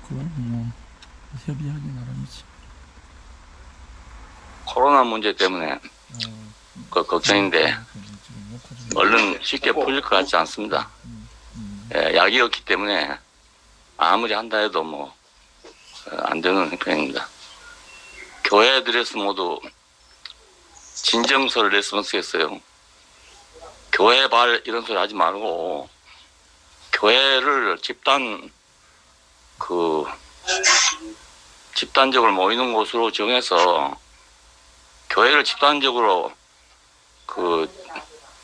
그건 뭐 협의하기 나름이지. 코로나 문제 때문에 그 걱정인데 지금 녹화 중. 얼른 쉽게 풀릴 것 같지 않습니다. 예, 약이 없기 때문에 아무리 한다 해도 뭐 안 되는 형편입니다. 교회들에서 모두 진정서를 냈으면 쓰겠어요. 교회발 이런 소리 하지 말고 교회를 집단적으로 모이는 곳으로 정해서 교회를 집단적으로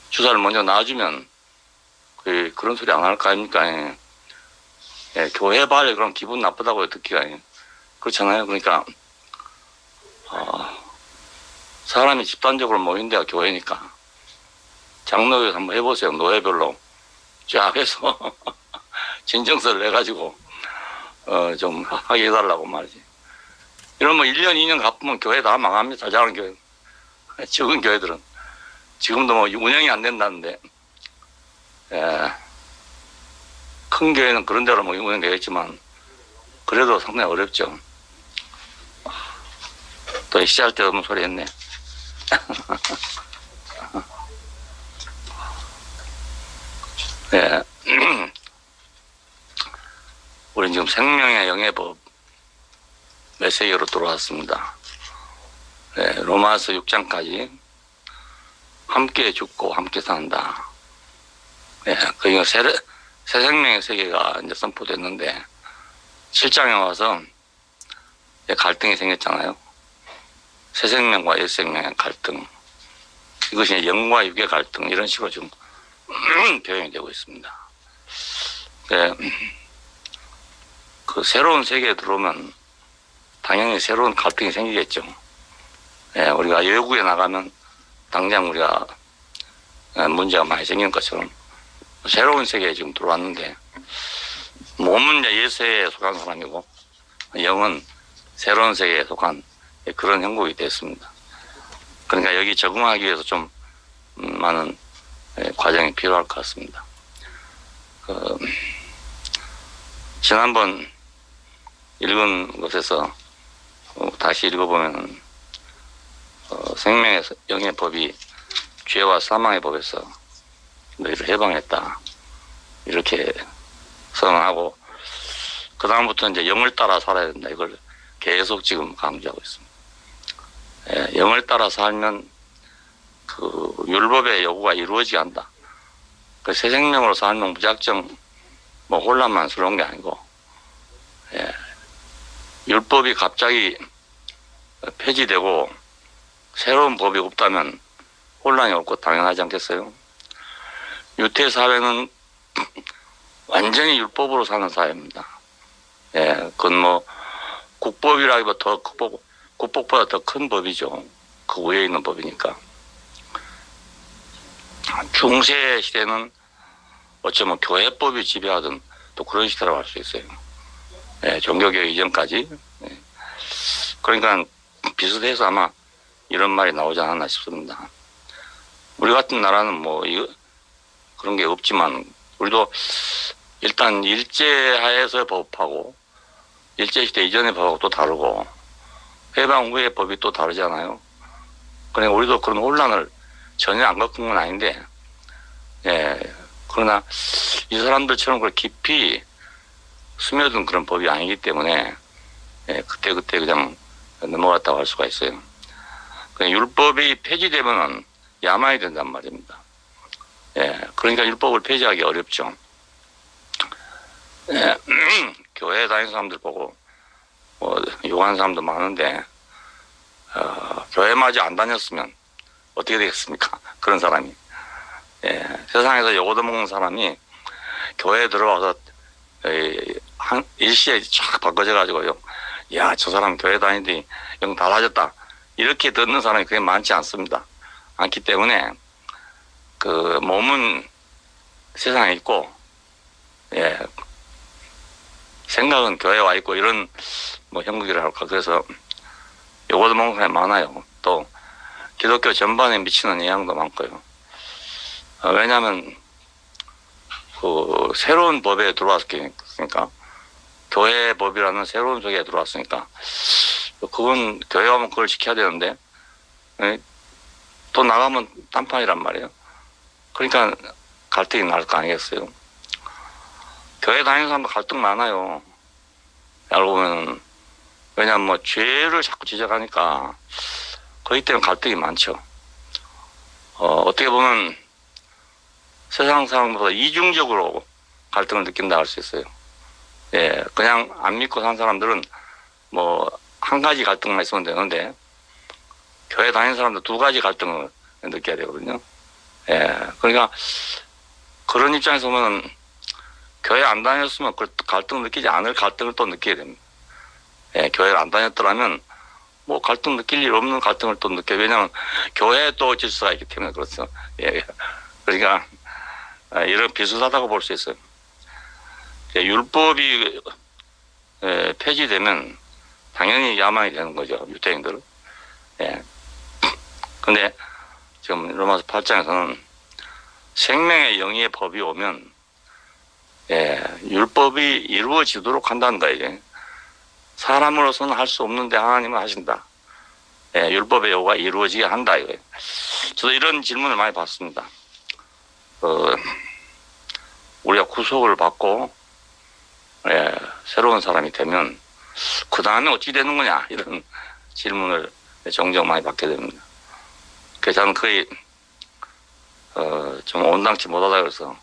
주사를 먼저 놔주면 그런 소리 안 할 거 아닙니까? 예, 교회발 그럼 기분 나쁘다고 듣기가 그렇잖아요. 그러니까 사람이 집단적으로 모인 데가 교회니까 장로교에서 한번 해보세요. 노예별로 쫙 해서 진정서를 내가지고 좀 하게 해달라고 말이지. 이러면 1년 2년 갚으면 교회 다 망합니다. 작은 교회, 적은 교회들은 지금도 뭐 운영이 안 된다는데, 예, 큰 교회는 그런 대로 뭐 운영되겠지만 그래도 상당히 어렵죠. 또 시작할 때 없는 소리 했네. 예. 우린 지금 생명의 영예법 몇 세기로 들어왔습니다. 예, 로마서 6장까지 함께 죽고 함께 산다. 예, 그러니까 새 생명의 세계가 이제 선포됐는데 7장에 와서 갈등이 생겼잖아요. 새 생명과 옛 생명의 갈등. 이것이 영과 육의 갈등 이런 식으로 지금 표현이 되고 있습니다. 예, 그 새로운 세계에 들어오면 당연히 새로운 갈등이 생기겠죠. 예, 우리가 외국에 나가면 당장 우리가 문제가 많이 생기는 것처럼 새로운 세계에 지금 들어왔는데 몸은 이제 예세에 속한 사람이고 영은 새로운 세계에 속한 그런 형국이 됐습니다. 그러니까 여기 적응하기 위해서 좀 많은 과정이 필요할 것 같습니다. 지난번 읽은 것에서 다시 읽어보면 생명의 영의 법이 죄와 사망의 법에서 너희를 해방했다 이렇게 선언하고 그 다음부터 이제 영을 따라 살아야 된다 이걸 계속 지금 강조하고 있습니다. 예, 영을 따라 살면 그 율법의 요구가 이루어지게 한다. 그 새 생명으로 살면 무작정 뭐 혼란만스러운 게 아니고 예, 율법이 갑자기 폐지되고 새로운 법이 없다면 혼란이 없고 당연하지 않겠어요? 유태 사회는 완전히 율법으로 사는 사회입니다. 예, 그건 뭐 국법이라기보다 더 국법보다 더 큰 법이죠. 그 위에 있는 법이니까. 중세 시대는 어쩌면 교회법이 지배하던 또 그런 시대라고 할 수 있어요. 예, 종교개혁 이전까지. 예. 그러니까 비슷해서 아마 이런 말이 나오지 않았나 싶습니다. 우리 같은 나라는 뭐 그런 게 없지만 우리도 일단 일제하에서의 법하고 일제시대 이전의 법하고 또 다르고 해방 후의 법이 또 다르잖아요. 그러니까 우리도 그런 혼란을 전혀 안 겪은 건 아닌데 예, 그러나 이 사람들처럼 그걸 깊이 스며든 그런 법이 아니기 때문에 예, 그때 그냥 넘어갔다고 할 수가 있어요. 그냥 율법이 폐지되면은 야만이 된단 말입니다. 예, 그러니까 율법을 폐지하기 어렵죠. 예, 교회 다니는 사람들 보고 뭐 욕하는 사람도 많은데 교회마저 안 다녔으면 어떻게 되겠습니까? 그런 사람이. 예, 세상에서 욕 얻어먹는 사람이 교회에 들어와서 일시에 쫙 바꿔져가지고요. 야, 저 사람 교회 다니더니 영 달라졌다. 이렇게 듣는 사람이 그게 많지 않습니다. 않기 때문에 그 몸은 세상에 있고, 예, 생각은 교회에 와 있고 이런 뭐 형국이라 할까. 그래서 욕 얻어먹는 사람이 많아요. 또 기독교 전반에 미치는 영향도 많고요. 왜냐하면 그 새로운 법에 들어왔으니까 교회법이라는 새로운 세계에 들어왔으니까 그건 교회 가면 그걸 지켜야 되는데 또 나가면 딴판이란 말이에요. 그러니까 갈등이 날 거 아니겠어요. 교회 다니는 사람도 갈등 많아요. 알고 보면 왜냐면 뭐 죄를 자꾸 지적하니까 거기 때문에 갈등이 많죠. 어떻게 보면 세상 사람보다 이중적으로 갈등을 느낀다 할 수 있어요. 예, 그냥 안 믿고 산 사람들은 뭐 한 가지 갈등만 있으면 되는데 교회 다니는 사람도 두 가지 갈등을 느껴야 되거든요. 예, 그러니까 그런 입장에서 보면 교회 안 다녔으면 그 갈등 느끼지 않을 갈등을 또 느끼게 됩니다. 예, 교회를 안 다녔더라면 뭐 갈등 느낄 일 없는 갈등을 또 느껴요. 왜냐하면 교회에 또 질서가 있기 때문에 그렇죠. 예, 그러니까 이런 비슷하다고 볼 수 있어요. 예, 율법이 폐지되면 당연히 야망이 되는 거죠. 유대인들은. 예. 근데 지금 로마서 8장에서는 생명의 영의 법이 오면 율법이 이루어지도록 한다는 거예요. 사람으로서는 할 수 없는데 하나님은 하신다. 율법의 요구가 이루어지게 한다 이거예요. 저도 이런 질문을 많이 받습니다. 우리가 구속을 받고 새로운 사람이 되면 그 다음에 어찌 되는 거냐 이런 질문을 종종 많이 받게 됩니다. 그래서 저는 거의 좀 온당치 못하다 그래서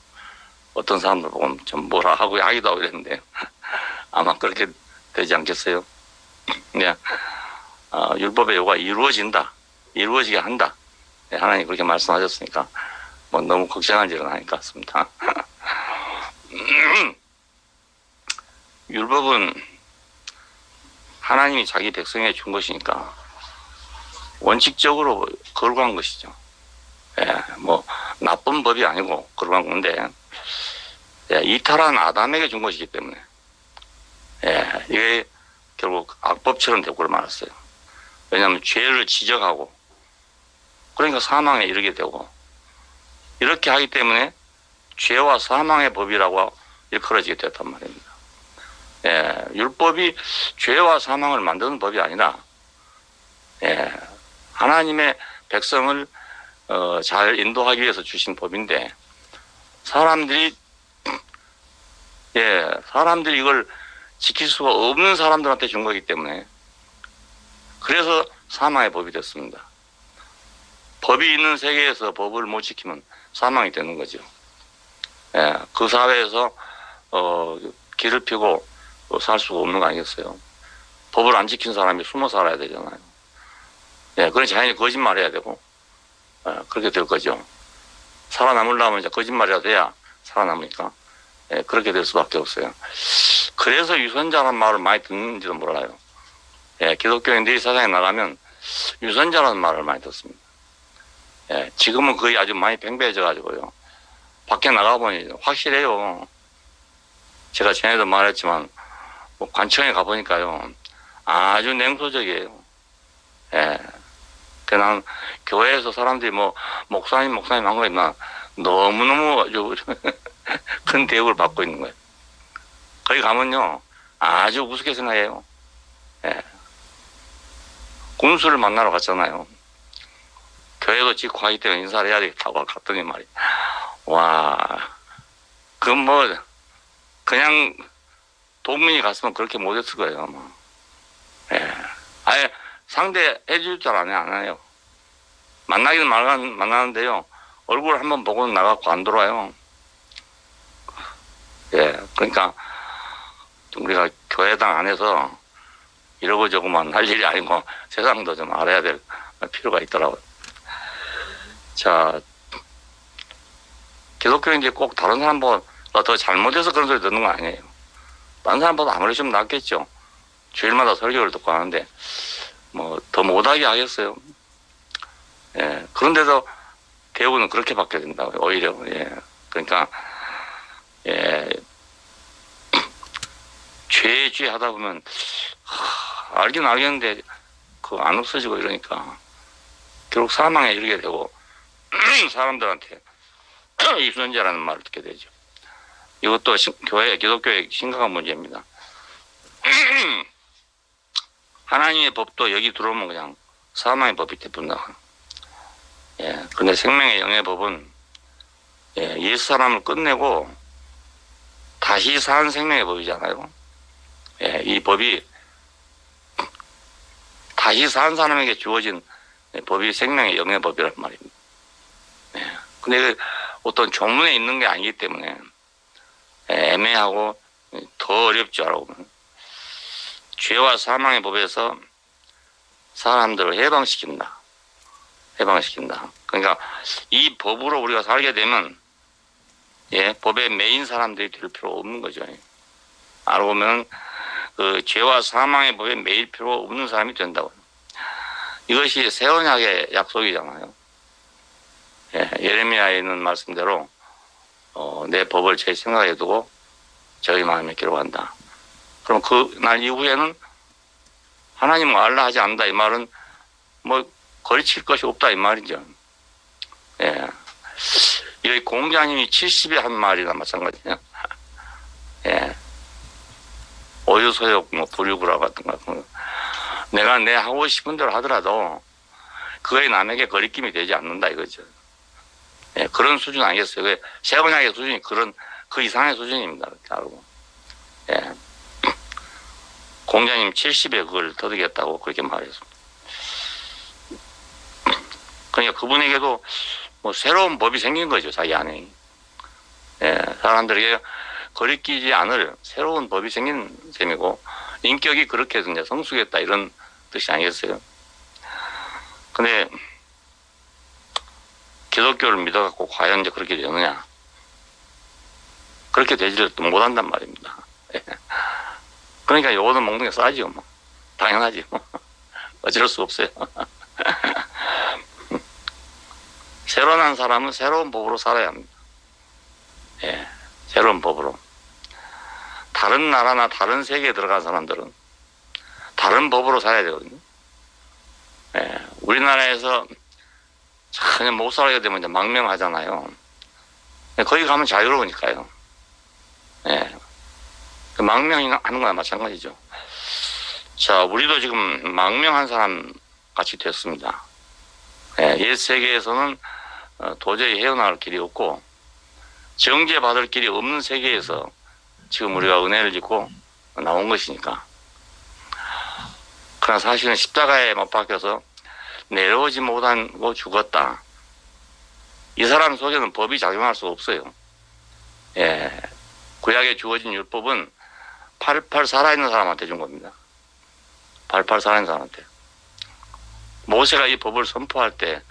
어떤 사람들 보면 좀 뭐라 하고 하기도 하고 이랬는데 아마 그렇게 되지 않겠어요? 네. 율법의 요구가 이루어지게 한다. 네, 하나님 그렇게 말씀하셨으니까 뭐 너무 걱정할 일은 아닐 것 같습니다. 율법은 하나님이 자기 백성에게 준 것이니까 원칙적으로 거룩한 것이죠. 뭐 나쁜 법이 아니고 거룩한 건데 이탈한 아담에게 준 것이기 때문에 이게 결국 악법처럼 되고 말았어요. 왜냐하면 죄를 지적하고 그러니까 사망에 이르게 되고 이렇게 하기 때문에 죄와 사망의 법이라고 일컬어지게 됐단 말입니다. 율법이 죄와 사망을 만드는 법이 아니라 하나님의 백성을 잘 인도하기 위해서 주신 법인데 사람들이 이걸 지킬 수가 없는 사람들한테 준 거기 때문에 그래서 사망의 법이 됐습니다. 법이 있는 세계에서 법을 못 지키면 사망이 되는 거죠. 그 사회에서 길을 피고 살 수가 없는 거 아니겠어요? 법을 안 지킨 사람이 숨어 살아야 되잖아요. 그런 자연히 거짓말해야 되고 그렇게 될 거죠. 살아남으려면 이제 거짓말이라도 해야 살아남으니까 그렇게 될 수밖에 없어요. 그래서 유선자라는 말을 많이 듣는지도 몰라요. 기독교인들이 세상에 나가면 유선자라는 말을 많이 듣습니다. 지금은 거의 아주 많이 팽배해져 가지고요. 밖에 나가보니 확실해요. 제가 전에도 말했지만 뭐 관청에 가보니까요. 아주 냉소적이에요. 난 교회에서 사람들이 뭐 목사님 한 거 있나 너무너무 아주 큰 대우를 받고 있는 거예요. 거기 가면요 아주 우습게 생각해요. 군수를 만나러 갔잖아요. 교회도 짓고 하기 때문에 인사를 해야 되겠다고 갔더니 말이야. 와, 그건 뭐 그냥 도민이 갔으면 그렇게 못했을 거예요. 아마. 아예 상대해 줄 줄 안 해요. 만나기는 만나는데요. 얼굴 한번 보고는 나가고 안 돌아요. 그러니까 우리가 교회당 안에서 이러고 저러고만 할 일이 아니고 세상도 좀 알아야 될 필요가 있더라고요. 자, 기독교인들이 꼭 다른 사람보다 더 잘못해서 그런 소리 듣는 거 아니에요. 다른 사람보다 아무리 좀 낫겠죠. 주일마다 설교를 듣고 하는데 뭐 더 못하게 하겠어요. 그런데도 대우는 그렇게 받게 된다고요. 오히려. 그러니까 죄 하다 보면 알긴 알겠는데 그거 안 없어지고 이러니까 결국 사망에 이르게 되고 사람들한테 입선자라는 말을 듣게 되죠. 이것도 기독교의 심각한 문제입니다. 하나님의 법도 여기 들어오면 그냥 사망의 법이 돼버린다. 예. 근데 생명의 영의 법은 예, 옛사람을 끝내고 다시 산 생명의 법이잖아요. 예, 이 법이 다시 산 사람에게 주어진 법이 생명의 영의 법이란 말입니다. 예. 근데 어떤 조문에 있는 게 아니기 때문에 애매하고 더 어렵죠. 알아보면. 죄와 사망의 법에서 사람들을 해방시킨다. 해방시킨다. 그러니까 이 법으로 우리가 살게 되면 예, 법에 매인 사람들이 될 필요 없는 거죠. 알고 보면 그 죄와 사망의 법에 매일 필요 없는 사람이 된다고. 이것이 새 언약의 약속이잖아요. 예, 예레미야에 있는 말씀대로 내 법을 제 생각에 두고 저희 마음에 기록한다. 그럼 그 날 이후에는 하나님은 알라 하지 않는다. 이 말은 뭐 거리칠 것이 없다. 이 말이죠. 예. 여기 공자님이 70에 한 말이나 마찬가지냐. 예. 오유소욕, 뭐, 불유구라 같은 거. 내가 내 하고 싶은 대로 하더라도 그거에 남에게 거리낌이 되지 않는다 이거죠. 예, 그런 수준 아니겠어요. 새 언약의 수준이 그 이상의 수준입니다. 이렇게 알고. 예. 공자님 70에 그걸 터득했다고 그렇게 말했습니다. 그러니까 그분에게도 뭐 새로운 법이 생긴 거죠. 자기 안에. 예, 사람들에게 거리끼지 않을 새로운 법이 생긴 셈이고 인격이 그렇게 이제 성숙했다 이런 뜻이 아니겠어요. 근데 기독교를 믿어갖고 과연 이제 그렇게 되느냐? 그렇게 되지를 또 못한단 말입니다. 예. 그러니까 요거는 먹는 게 싸지요. 뭐. 당연하지. 뭐. 어쩔 수 없어요. 새로 난 사람은 새로운 법으로 살아야 합니다. 예, 새로운 법으로. 다른 나라나 다른 세계에 들어간 사람들은 다른 법으로 살아야 되거든요. 예, 우리나라에서 전혀 못 살게 되면 이제 망명하잖아요. 거기 가면 자유로우니까요. 예, 망명하는 거나 마찬가지죠. 자, 우리도 지금 망명한 사람 같이 됐습니다. 예, 옛 세계에서는 도저히 헤어나올 길이 없고 정죄받을 길이 없는 세계에서 지금 우리가 은혜를 짓고 나온 것이니까. 그러나 사실은 십자가에 못 박혀서 내려오지 못하고 죽었다. 이 사람 속에는 법이 작용할 수 없어요. 예, 구약에 주어진 율법은 88 살아있는 사람한테 준 겁니다. 88 살아있는 사람한테. 모세가 이 법을 선포할 때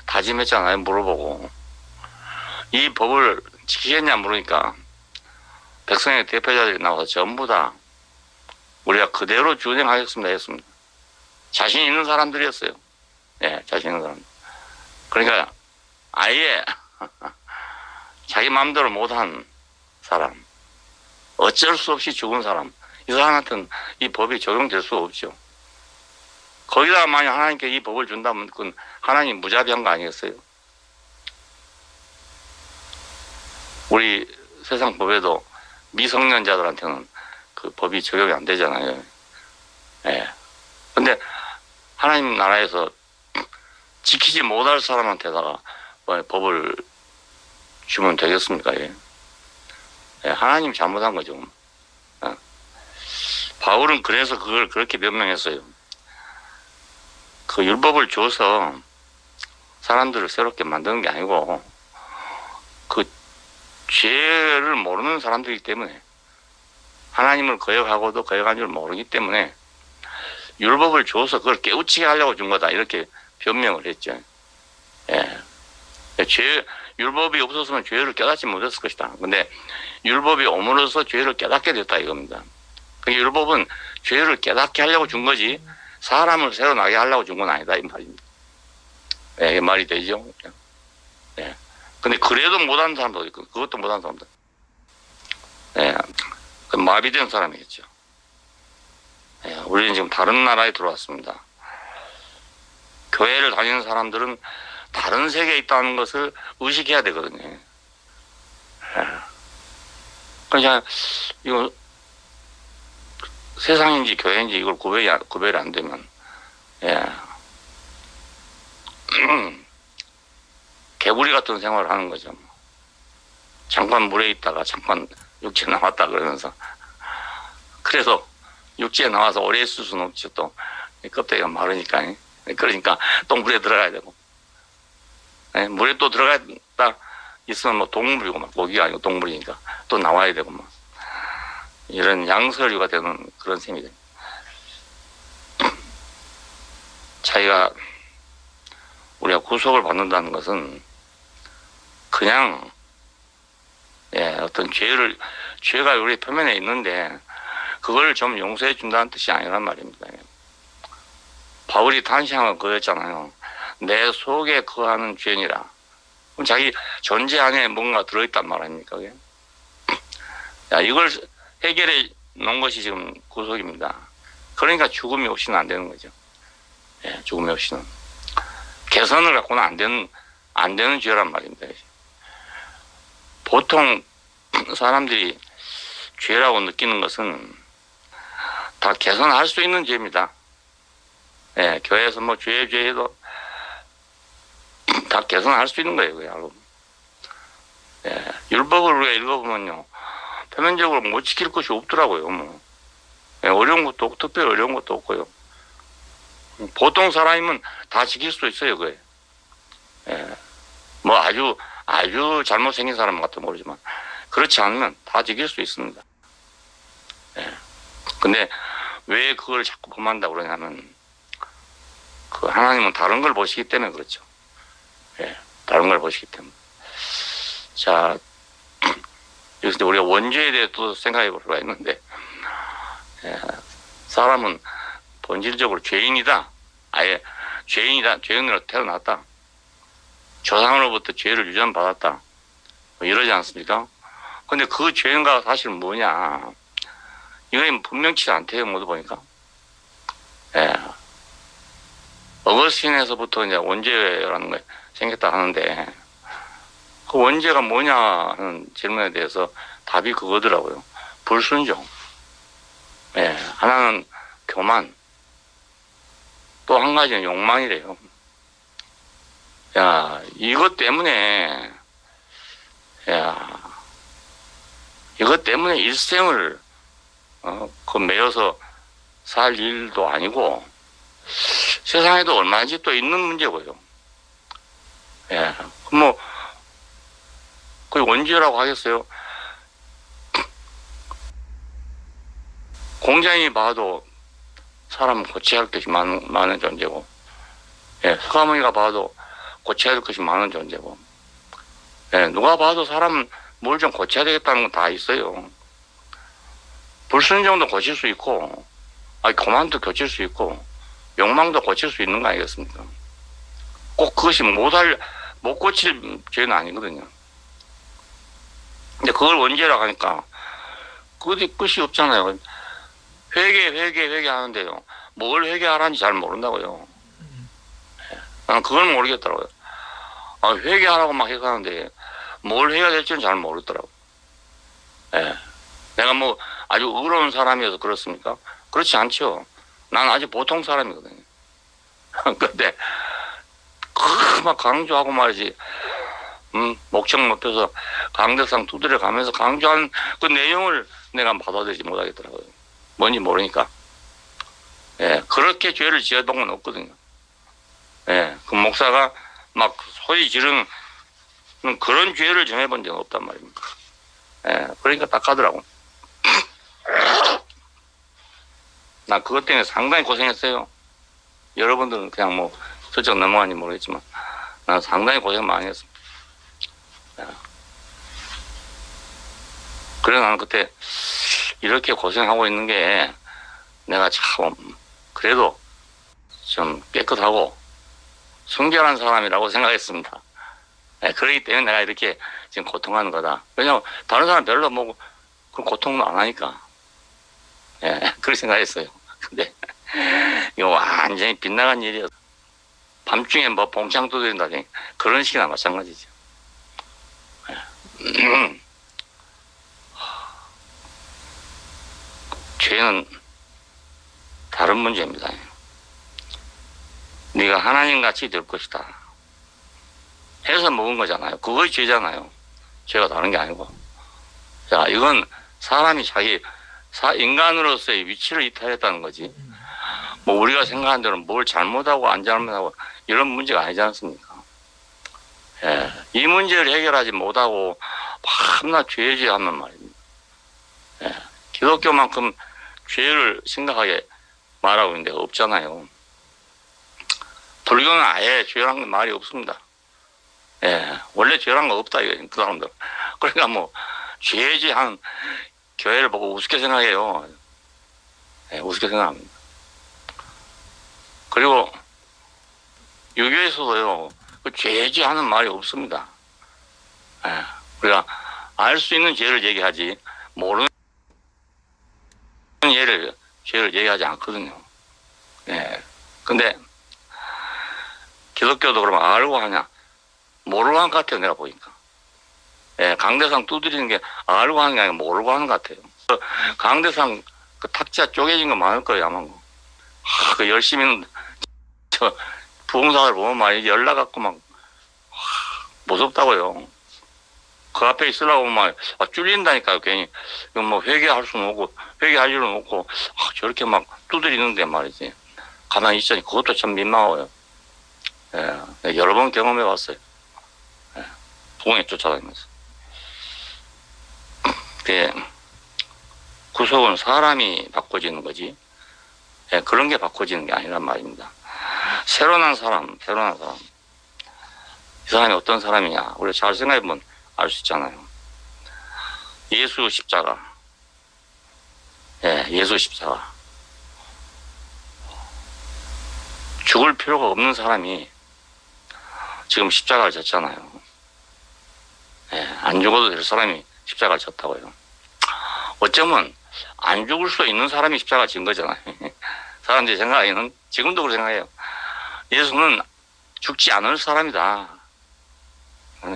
다짐했잖아요. 물어보고. 이 법을 지키겠냐 물으니까 백성의 대표자들이 나와서 전부 다 우리가 그대로 준행하겠습니다 했습니다. 자신 있는 사람들이었어요. 예, 자신 있는 사람. 그러니까 아예 자기 마음대로 못한 사람, 어쩔 수 없이 죽은 사람, 이 사람한테는 이 법이 적용될 수 없죠. 거기다가 만약 하나님께 이 법을 준다면 그건 하나님 무자비한 거 아니겠어요? 우리 세상 법에도 미성년자들한테는 그 법이 적용이 안 되잖아요. 예. 근데 하나님 나라에서 지키지 못할 사람한테다가 법을 주면 되겠습니까? 예. 예, 하나님 잘못한 거죠. 예. 바울은 그래서 그걸 그렇게 변명했어요. 그 율법을 줘서 사람들을 새롭게 만드는 게 아니고 그 죄를 모르는 사람들이기 때문에 하나님을 거역하고도 거역한 줄 모르기 때문에 율법을 줘서 그걸 깨우치게 하려고 준 거다 이렇게 변명을 했죠. 예. 율법이 없었으면 죄를 깨닫지 못했을 것이다. 근데 율법이 옴으로써 죄를 깨닫게 됐다 이겁니다. 그러니까 율법은 죄를 깨닫게 하려고 준 거지 사람을 새로 나게 하려고 준 건 아니다 이 말입니다. 예, 말이 되죠. 예. 근데 그래도 못하는 사람도 있고 그것도 못하는 사람도. 예. 그 마비된 사람이겠죠. 예. 우리는 지금 다른 나라에 들어왔습니다. 교회를 다니는 사람들은 다른 세계에 있다는 것을 의식해야 되거든요. 예. 그러니까 이거 세상인지 교회인지 이걸 구별이 안 되면, 예. 개구리 같은 생활을 하는 거죠. 잠깐 물에 있다가 잠깐 육지에 나왔다 그러면서. 그래서 육지에 나와서 오래 있을 수는 없죠. 또 껍데기가 마르니까. 그러니까 또 물에 들어가야 되고. 예, 물에 또 들어갔다 있으면 뭐 동물이고 막 고기가 아니고 동물이니까 또 나와야 되고 막. 이런 양서류가 되는 그런 셈이 됩니다. 자기가 우리가 구속을 받는다는 것은 그냥 어떤 죄가 우리 표면에 있는데 그걸 좀 용서해 준다는 뜻이 아니란 말입니다. 바울이 탄식한 그거였잖아요. 내 속에 거하는 죄니라. 그럼 자기 존재 안에 뭔가 들어있단 말 아닙니까? 이걸 해결해 놓은 것이 지금 구속입니다. 그러니까 죽음이 없이는 안 되는 거죠. 죽음이 없이는. 개선을 갖고는 안 되는 죄란 말입니다. 보통 사람들이 죄라고 느끼는 것은 다 개선할 수 있는 죄입니다. 교회에서 뭐 죄도 다 개선할 수 있는 거예요. 그냥. 율법을 우리가 읽어보면요. 표면적으로 못 지킬 것이 없더라고요. 뭐. 어려운 것도 없고, 특별히 어려운 것도 없고요. 보통 사람이면 다 지킬 수 있어요, 그게. 뭐 아주 잘못생긴 사람 같아 모르지만, 그렇지 않으면 다 지킬 수 있습니다. 근데 왜 그걸 자꾸 범한다고 그러냐면, 그 하나님은 다른 걸 보시기 때문에 그렇죠. 다른 걸 보시기 때문에. 자, 여기서 우리가 원죄에 대해 또 생각해 볼 수가 있는데, 사람은 본질적으로 죄인이다. 아예 죄인으로 태어났다. 조상으로부터 죄를 유전받았다. 뭐 이러지 않습니까? 근데 그 죄인가 사실은 뭐냐. 이건 분명치 않대요, 모두 보니까. 어거스틴에서부터 이제 원죄라는 게 생겼다 하는데, 그 원죄가 뭐냐 하는 질문에 대해서 답이 그거더라고요. 불순종. 하나는 교만. 또 한 가지는 욕망이래요. 이것 때문에 일생을 매여서 살 일도 아니고 세상에도 얼마든지 또 있는 문제고요. 뭐 그 원죄라고 하겠어요. 공장이 봐도 사람은 고쳐야 할 것이 많은 존재고, 서가모니가 봐도 고쳐야 할 것이 많은 존재고, 누가 봐도 사람은 뭘 좀 고쳐야 되겠다는 건 다 있어요. 불순종도 고칠 수 있고, 교만도 고칠 수 있고, 욕망도 고칠 수 있는 거 아니겠습니까? 꼭 그것이 못 고칠 죄는 아니거든요. 근데 그걸 원죄라고 하니까, 그것이 끝이 없잖아요. 회개 하는데요. 뭘 회개하라는지 잘 모른다고요. 난 그걸 모르겠더라고요. 회개하라고 막 해가는데, 뭘 해야 될지는 잘 모르더라고요. 내가 뭐 아주 의로운 사람이어서 그렇습니까? 그렇지 않죠. 난 아주 보통 사람이거든요. 근데, 막 강조하고 말이지, 목청 높여서 강대상 두드려 가면서 강조한 그 내용을 내가 받아들이지 못하겠더라고요. 뭔지 모르니까. 그렇게 죄를 지어본 건 없거든요. 그 목사가 막 소리 지르는 그런 죄를 정해본 적은 없단 말입니다. 그러니까 딱 하더라고. 나 그것 때문에 상당히 고생했어요. 여러분들은 그냥 뭐 슬쩍 넘어가는지 모르겠지만 난 상당히 고생 많이 했습니다. 그래서 나는 그때 이렇게 고생하고 있는 게 내가 참 그래도 좀 깨끗하고 순결한 사람이라고 생각했습니다. 그렇기 때문에 내가 이렇게 지금 고통하는 거다. 왜냐면 다른 사람 별로 뭐 그 고통도 안 하니까. 그렇게 생각했어요. 근데 이거 완전히 빗나간 일이었어. 밤중에 뭐 봉창 두드린다니 그런 식이나 마찬가지죠. 죄는 다른 문제입니다. 네가 하나님같이 될 것이다 해서 먹은 거잖아요. 그것이 죄잖아요. 죄가 다른 게 아니고. 자, 이건 사람이 자기 인간으로서의 위치를 이탈했다는 거지. 뭐 우리가 생각하는 대로 뭘 잘못하고 안 잘못하고 이런 문제가 아니지 않습니까? 예, 이 문제를 해결하지 못하고 밤낮 죄지하는 말입니다. 예, 기독교만큼 죄를 심각하게 말하고 있는 데가 없잖아요. 불교는 아예 죄란 건 말이 없습니다. 예, 원래 죄란 거 없다 이거예요, 그 사람들. 그러니까 뭐 죄지한 교회를 보고 우습게 생각해요. 예, 우습게 생각합니다. 그리고 유교에서도요, 그 죄지하는 말이 없습니다. 예, 우리가 알 수 있는 죄를 얘기하지 모르는 죄를 얘기하지 않거든요. 예, 근데 기독교도 그러면 알고 하냐? 모르고 하는 것 같아요, 내가 보니까. 예, 강대상 두드리는 게 알고 하는 게 아니라 모르고 하는 것 같아요. 강대상 그 탁자 쪼개진 거 많을 거예요, 아마. 그 열심히 부흥사를 보면 막 연락 갖고 막 무섭다고요. 그 앞에 있으려고 막 쫄린다니까요, 괜히. 이건 뭐 회개할 수는 없고, 회개할 일은 없고, 저렇게 막 두드리는데 말이지. 가만히 있자니 그것도 참 민망해요. 예, 여러 번 경험해 봤어요. 예, 부흥에 쫓아다니면서. 구속은 사람이 바꿔지는 거지. 예, 그런 게 바꿔지는 게 아니란 말입니다. 새로 난 사람. 이 사람이 어떤 사람이냐. 우리가 잘 생각해보면 알 수 있잖아요. 예수 십자가. 예, 예수 십자가. 죽을 필요가 없는 사람이 지금 십자가를 졌잖아요. 예, 안 죽어도 될 사람이 십자가를 졌다고요. 어쩌면 안 죽을 수 있는 사람이 십자가를 진 거잖아요. 사람들이 생각하기는 지금도 그렇게 생각해요. 예수는 죽지 않을 사람이다.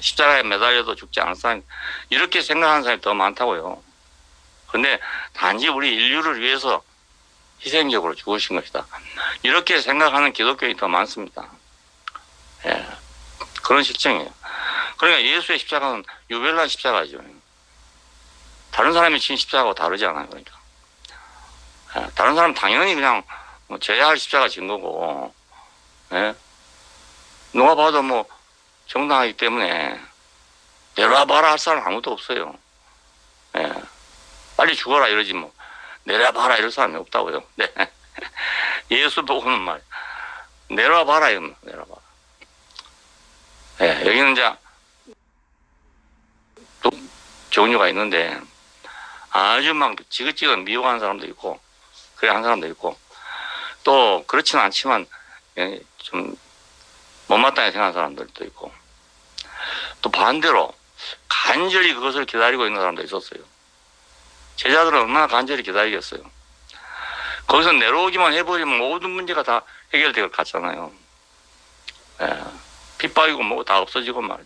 십자가에 매달려도 죽지 않을 사람, 이렇게 생각하는 사람이 더 많다고요. 그런데 단지 우리 인류를 위해서 희생적으로 죽으신 것이다. 이렇게 생각하는 기독교인이 더 많습니다. 예, 그런 실정이에요. 그러니까 예수의 십자가는 유별난 십자가죠. 다른 사람이 진 십자가하고 다르지 않아요. 그러니까. 예, 다른 사람은 당연히 그냥 뭐 져야 할 십자가 진 거고, 예? 누가 봐도 뭐 정당하기 때문에 내려와봐라 할 사람 아무도 없어요. 예. 빨리 죽어라 이러지 뭐 내려와봐라 이럴 사람이 없다고요. 네. 예수 보고는 말 내려와봐라 이러면 내려와봐라. 예. 여기는 이제 또 종류가 있는데 아주 막 지긋지긋 미워하는 사람도 있고 그래 하는 사람도 있고 또 그렇지는 않지만 예, 좀 못마땅하게 생각하는 사람들도 있고 또 반대로 간절히 그것을 기다리고 있는 사람도 있었어요. 제자들은 얼마나 간절히 기다리겠어요. 거기서 내려오기만 해버리면 모든 문제가 다 해결될 것 같잖아요. 예, 핍박이고 뭐 다 없어지고 말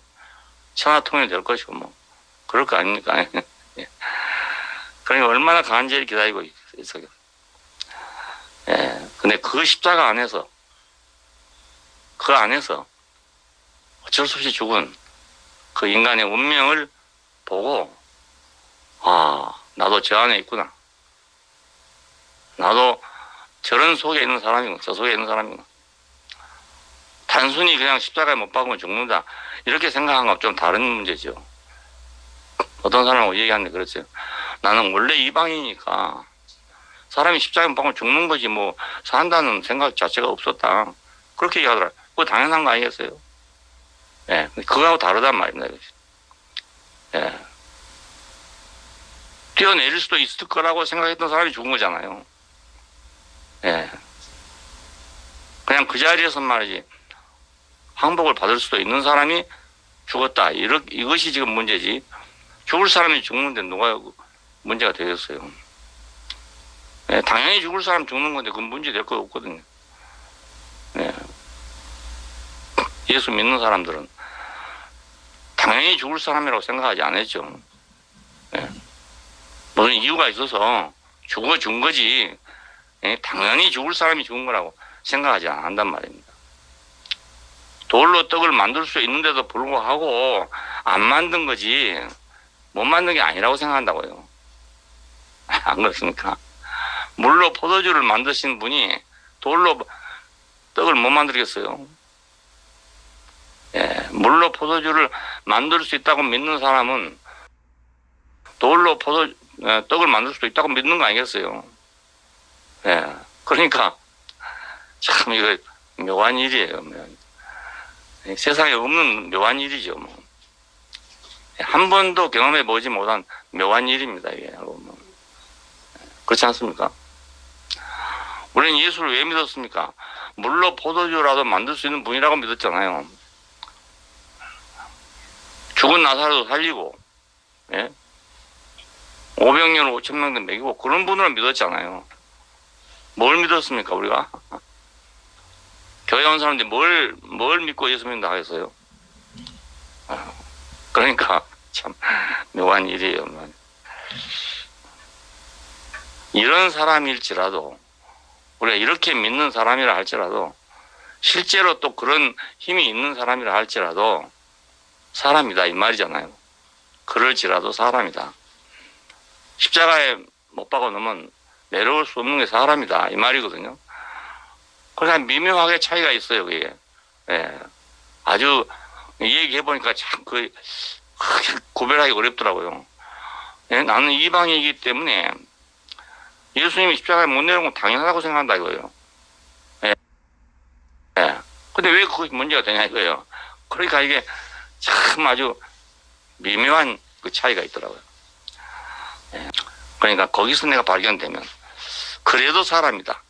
천하통일 될 것이고 뭐 그럴 거 아닙니까? 예. 그러니까 얼마나 간절히 기다리고 있어요. 예, 근데 그 십자가 안에서 어쩔 수 없이 죽은 그 인간의 운명을 보고 나도 저 안에 있구나. 나도 저런 속에 있는 사람이구나. 저 속에 있는 사람이구나. 단순히 그냥 십자가에 못 박으면 죽는다. 이렇게 생각한 건 좀 다른 문제죠. 어떤 사람하고 얘기하는데 그랬어요. 나는 원래 이방이니까 사람이 십자가에 못 박으면 죽는 거지 뭐 산다는 생각 자체가 없었다. 그렇게 얘기하더라고요. 그거 당연한 거 아니겠어요? 예, 그거하고 다르단 말입니다. 예. 뛰어내릴 수도 있을 거라고 생각했던 사람이 죽은 거잖아요. 예. 그냥 그 자리에서 말이지, 항복을 받을 수도 있는 사람이 죽었다. 이것이 지금 문제지. 죽을 사람이 죽는데 누가 문제가 되겠어요. 예, 당연히 죽을 사람 죽는 건데 그건 문제 될 거 없거든요. 예. 예수 믿는 사람들은 당연히 죽을 사람이라고 생각하지 않았죠. 예. 무슨 이유가 있어서 죽어준 거지. 당연히 죽을 사람이 죽은 거라고 생각하지 않는단 말입니다. 돌로 떡을 만들 수 있는데도 불구하고 안 만든 거지 못 만든 게 아니라고 생각한다고요. 안 그렇습니까? 물로 포도주를 만드신 분이 돌로 떡을 못 만들겠어요. 예, 물로 포도주를 만들 수 있다고 믿는 사람은 돌로 떡을 만들 수도 있다고 믿는 거 아니겠어요? 예, 그러니까 참 이거 묘한 일이에요. 세상에 없는 묘한 일이죠. 뭐. 한 번도 경험해 보지 못한 묘한 일입니다. 이게 그렇지 않습니까? 우리는 예수를 왜 믿었습니까? 물로 포도주라도 만들 수 있는 분이라고 믿었잖아요. 죽은 나사로도 살리고, 예? 500년 5,000명도 먹이고 그런 분으로 믿었잖아요. 뭘 믿었습니까, 우리가? 교회 온 사람들이 뭘 믿고 예수 믿는다 하겠어요? 그러니까 참 묘한 일이에요. 이런 사람일지라도 우리가 이렇게 믿는 사람이라 할지라도 실제로 또 그런 힘이 있는 사람이라 할지라도 사람이다 이 말이잖아요. 그럴지라도 사람이다. 십자가에 못 박아 놓으면 내려올 수 없는 게 사람이다 이 말이거든요. 그러니까 미묘하게 차이가 있어요. 그게. 예. 아주 얘기해 보니까 참 구별하기 어렵더라고요. 예? 나는 이방이기 때문에 예수님이 십자가에 못 내려온 건 당연하다고 생각한다 이거예요. 예. 예. 근데 왜 그것이 문제가 되냐 이거예요. 그러니까 이게 참 아주 미묘한 그 차이가 있더라고요. 예. 그러니까 거기서 내가 발견되면 그래도 사람이다.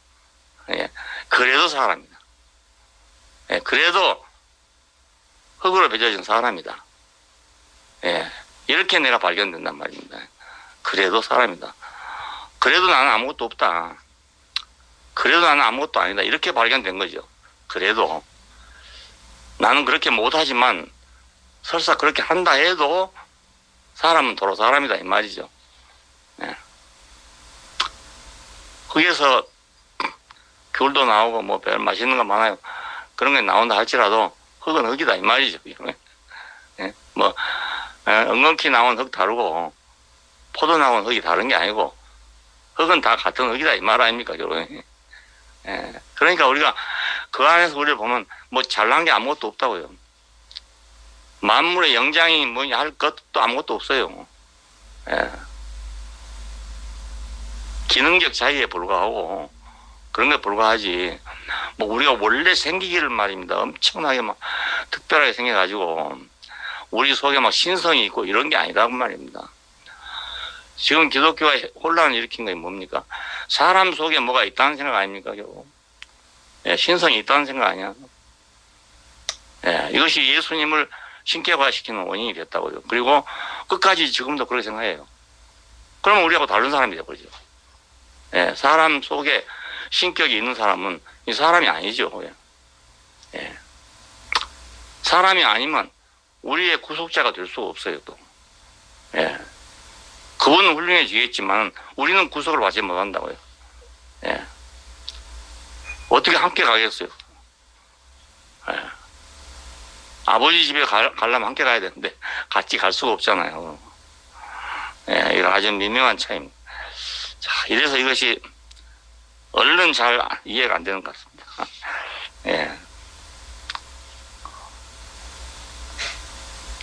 예. 그래도 사람이다. 예. 그래도 흙으로 빚어진 사람이다. 예. 이렇게 내가 발견된단 말입니다. 그래도 사람이다. 그래도 나는 아무것도 없다. 그래도 나는 아무것도 아니다. 이렇게 발견된 거죠. 그래도 나는 그렇게 못하지만 설사 그렇게 한다 해도 사람은 도로 사람이다 이 말이죠. 예. 흙에서 귤도 나오고 뭐 별 맛있는 거 많아요. 그런 게 나온다 할지라도 흙은 흙이다 이 말이죠. 예. 뭐 엉겅퀴 나온 흙 다르고 포도 나온 흙이 다른 게 아니고 흙은 다 같은 흙이다 이 말 아닙니까 결국에. 예. 그러니까 우리가 그 안에서 우리를 보면 뭐 잘난 게 아무것도 없다고요. 만물의 영장이 뭐냐 할 것도 아무것도 없어요. 예. 기능적 차이에 불과하고 그런 게 불과하지. 뭐 우리가 원래 생기기를 말입니다. 엄청나게 막 특별하게 생겨가지고 우리 속에 막 신성이 있고 이런 게 아니라고 말입니다. 지금 기독교가 혼란을 일으킨 게 뭡니까? 사람 속에 뭐가 있다는 생각 아닙니까, 결국? 예, 신성이 있다는 생각 아니야. 예, 이것이 예수님을 신격화시키는 원인이 됐다고요. 그리고 끝까지 지금도 그렇게 생각해요. 그러면 우리하고 다른 사람이 되버리죠. 예, 사람 속에 신격이 있는 사람은 이 사람이 아니죠. 예. 사람이 아니면 우리의 구속자가 될 수가 없어요, 또. 예. 그분은 훌륭해지겠지만 우리는 구속을 받지 못한다고요. 예. 어떻게 함께 가겠어요? 예. 아버지 집에 가려면 함께 가야 되는데 같이 갈 수가 없잖아요. 예, 이거 아주 미묘한 차이입니다. 자, 이래서 이것이 얼른 잘 이해가 안 되는 것 같습니다. 예.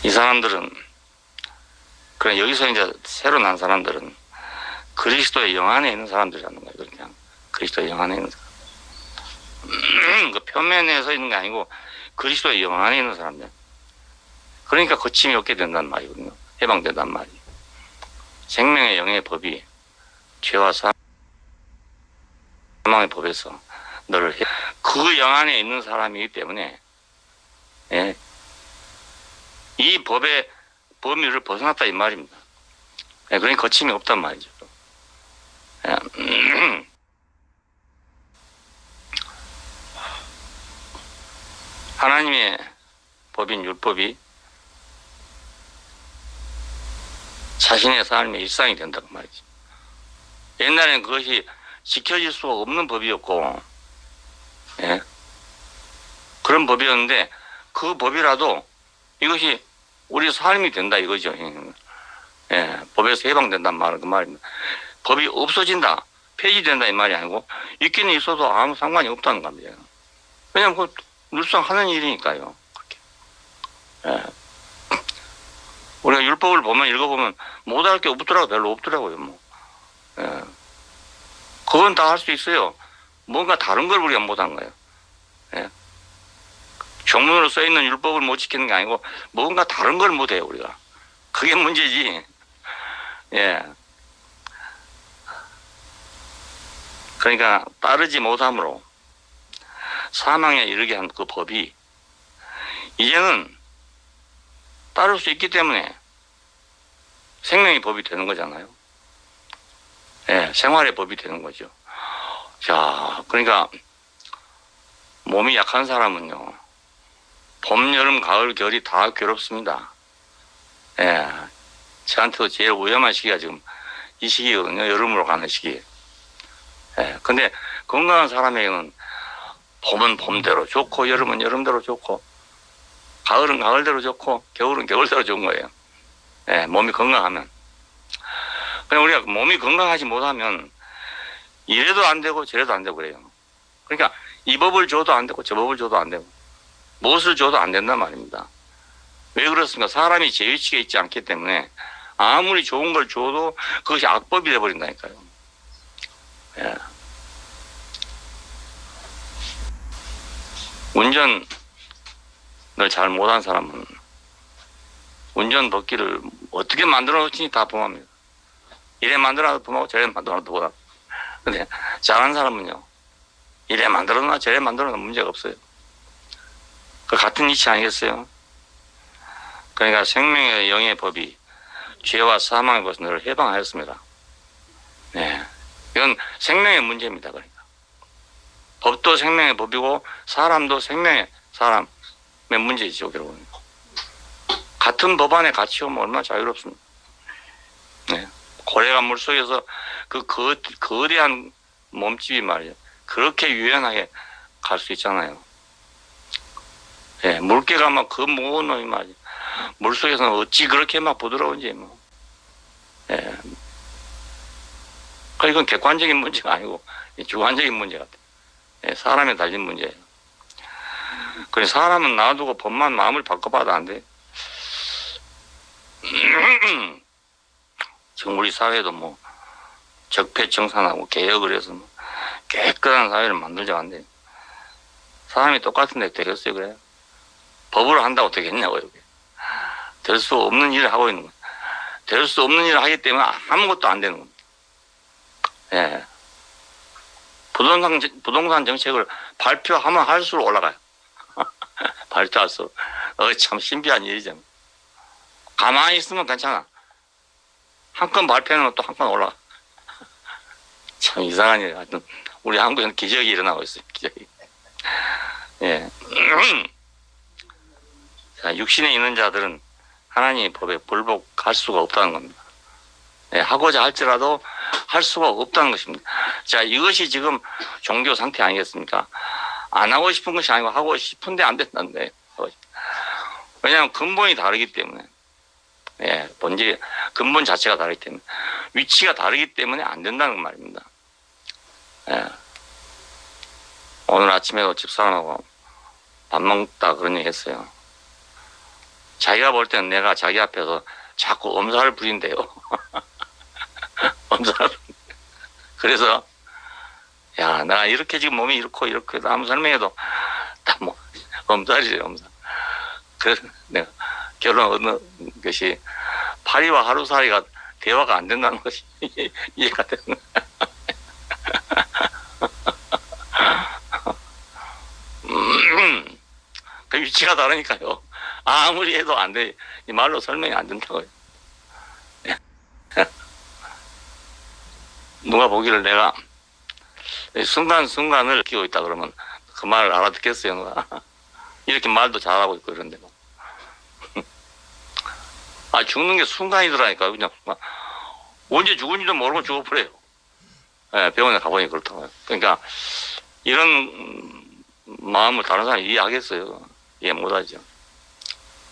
이 사람들은, 그래, 여기서 이제 새로 난 사람들은 그리스도의 영 안에 있는 사람들이라는 거예요. 그냥 그리스도의 영 안에 있는 사람. 그 표면에서 있는 게 아니고 그리스도의 영 안에 있는 사람들. 그러니까 거침이 없게 된다는 말이거든요. 해방된단 말이. 생명의 영의 법이 죄와 사망의 법에서 너를 그 영 안에 있는 사람이기 때문에, 예, 이 법의 범위를 벗어났다 이 말입니다. 예, 그러니 거침이 없단 말이죠. 예. 하나님의 법인 율법이 자신의 삶의 일상이 된다고 말이죠. 옛날에는 그것이 지켜질 수가 없는 법이었고, 예. 그런 법이었는데, 그 법이라도 이것이 우리 삶이 된다 이거죠. 예. 법에서 해방된단 말은 그 말입니다. 법이 없어진다, 폐지된다 이 말이 아니고, 있기는 있어도 아무 상관이 없다는 겁니다. 왜냐면 그 늘상 하는 일이니까요. 그렇게. 예. 우리가 율법을 보면, 읽어보면 못할 게 없더라고요. 별로 없더라고요. 뭐. 예. 그건 다 할 수 있어요. 뭔가 다른 걸 우리가 못한 거예요. 예. 정문으로 써 있는 율법을 못 지키는 게 아니고 뭔가 다른 걸 못해요 우리가. 그게 문제지. 예. 그러니까 따르지 못함으로 사망에 이르게 한 그 법이 이제는 따를 수 있기 때문에 생명의 법이 되는 거잖아요. 예, 생활의 법이 되는 거죠. 자, 그러니까 몸이 약한 사람은요, 봄, 여름, 가을, 겨울이 다 괴롭습니다. 예, 저한테도 제일 위험한 시기가 지금 이 시기거든요. 여름으로 가는 시기. 예, 근데 건강한 사람에게는 봄은 봄대로 좋고, 여름은 여름대로 좋고, 가을은 가을대로 좋고, 겨울은 겨울대로 좋은 거예요. 예, 몸이 건강하면. 그냥 우리가 몸이 건강하지 못하면 이래도 안 되고 저래도 안 되고 그래요. 그러니까 이 법을 줘도 안 되고 저 법을 줘도 안 되고 무엇을 줘도 안 된단 말입니다. 왜 그렇습니까? 사람이 제 위치에 있지 않기 때문에 아무리 좋은 걸 줘도 그것이 악법이 돼버린다니까요. 예. 운전을 잘 못한 사람은 운전 법기를 어떻게 만들어 놓지 다 범합니다. 이래 만들어놔도 범하고 저래 만들어놔도 범하고. 근데 잘하는 사람은요, 이래 만들어놔 저래 만들어놔 문제가 없어요. 그 같은 이치 아니겠어요? 그러니까 생명의 영의 법이 죄와 사망의 것을 늘 해방하였습니다. 네. 이건 생명의 문제입니다. 그러니까 법도 생명의 법이고 사람도 생명의 사람의 문제이죠. 결국은 같은 법 안에 같이 오면 얼마나 자유롭습니까? 네. 고래가 물속에서 그 거대한 몸집이 말이죠. 그렇게 유연하게 갈 수 있잖아요. 예, 물개가 막 그 무거운 놈이 말이죠. 물속에서는 어찌 그렇게 막 부드러운지 뭐. 예. 그러니까 이건 객관적인 문제가 아니고 주관적인 문제 같아요. 예, 사람에 달린 문제예요. 그래서 사람은 놔두고 법만 마음을 바꿔봐도 안 돼. 지금 우리 사회도 뭐 적폐청산하고 개혁을 해서 뭐 깨끗한 사회를 만들자고 한데 사람이 똑같은데 되겠어요? 그래요? 법으로 한다고 되겠냐고요. 될 수 없는 일을 하고 있는 거예요. 될 수 없는 일을 하기 때문에 아무것도 안 되는 겁니다. 예. 부동산 정책을 발표하면 할수록 올라가요. 발표할수록. 참 신비한 일이죠. 가만히 있으면 괜찮아. 한 건 발표하면 또 한 건 올라가. 참 이상한 일. 하여튼 우리 한국에는 기적이 일어나고 있어요. 기적이. 예. 자, 육신에 있는 자들은 하나님의 법에 불복할 수가 없다는 겁니다. 예, 하고자 할지라도 할 수가 없다는 것입니다. 자, 이것이 지금 종교 상태 아니겠습니까? 안 하고 싶은 것이 아니고 하고 싶은데 안 된다는데. 왜냐하면 근본이 다르기 때문에. 예, 근본 자체가 다르기 때문에. 위치가 다르기 때문에 안 된다는 말입니다. 예. 오늘 아침에도 집사람하고 밥 먹다 그런 얘기 했어요. 자기가 볼 때는 내가 자기 앞에서 자꾸 엄살을 부린대요. 엄살을. 그래서, 야, 내가 이렇게 지금 몸이 이렇고, 아무 설명해도 다 뭐, 엄살이래요, 엄살. 그래서 내가 결론 얻는 것이 파리와 하루살이가 대화가 안 된다는 것이 이해가 되는 거야. 그 위치가 다르니까요. 아무리 해도 안 돼. 이 말로 설명이 안 된다고요. 누가 보기를 내가 순간순간을 느끼고 있다 그러면 그 말을 알아듣겠어요, 누가. 이렇게 말도 잘하고 있고 이런데. 아, 죽는 게 순간이더라니까. 그냥 언제 죽은지도 모르고 죽어버려요. 예, 병원에 가보니 그렇다고요. 그러니까 이런 마음을 다른 사람이 이해하겠어요? 이해 못하죠.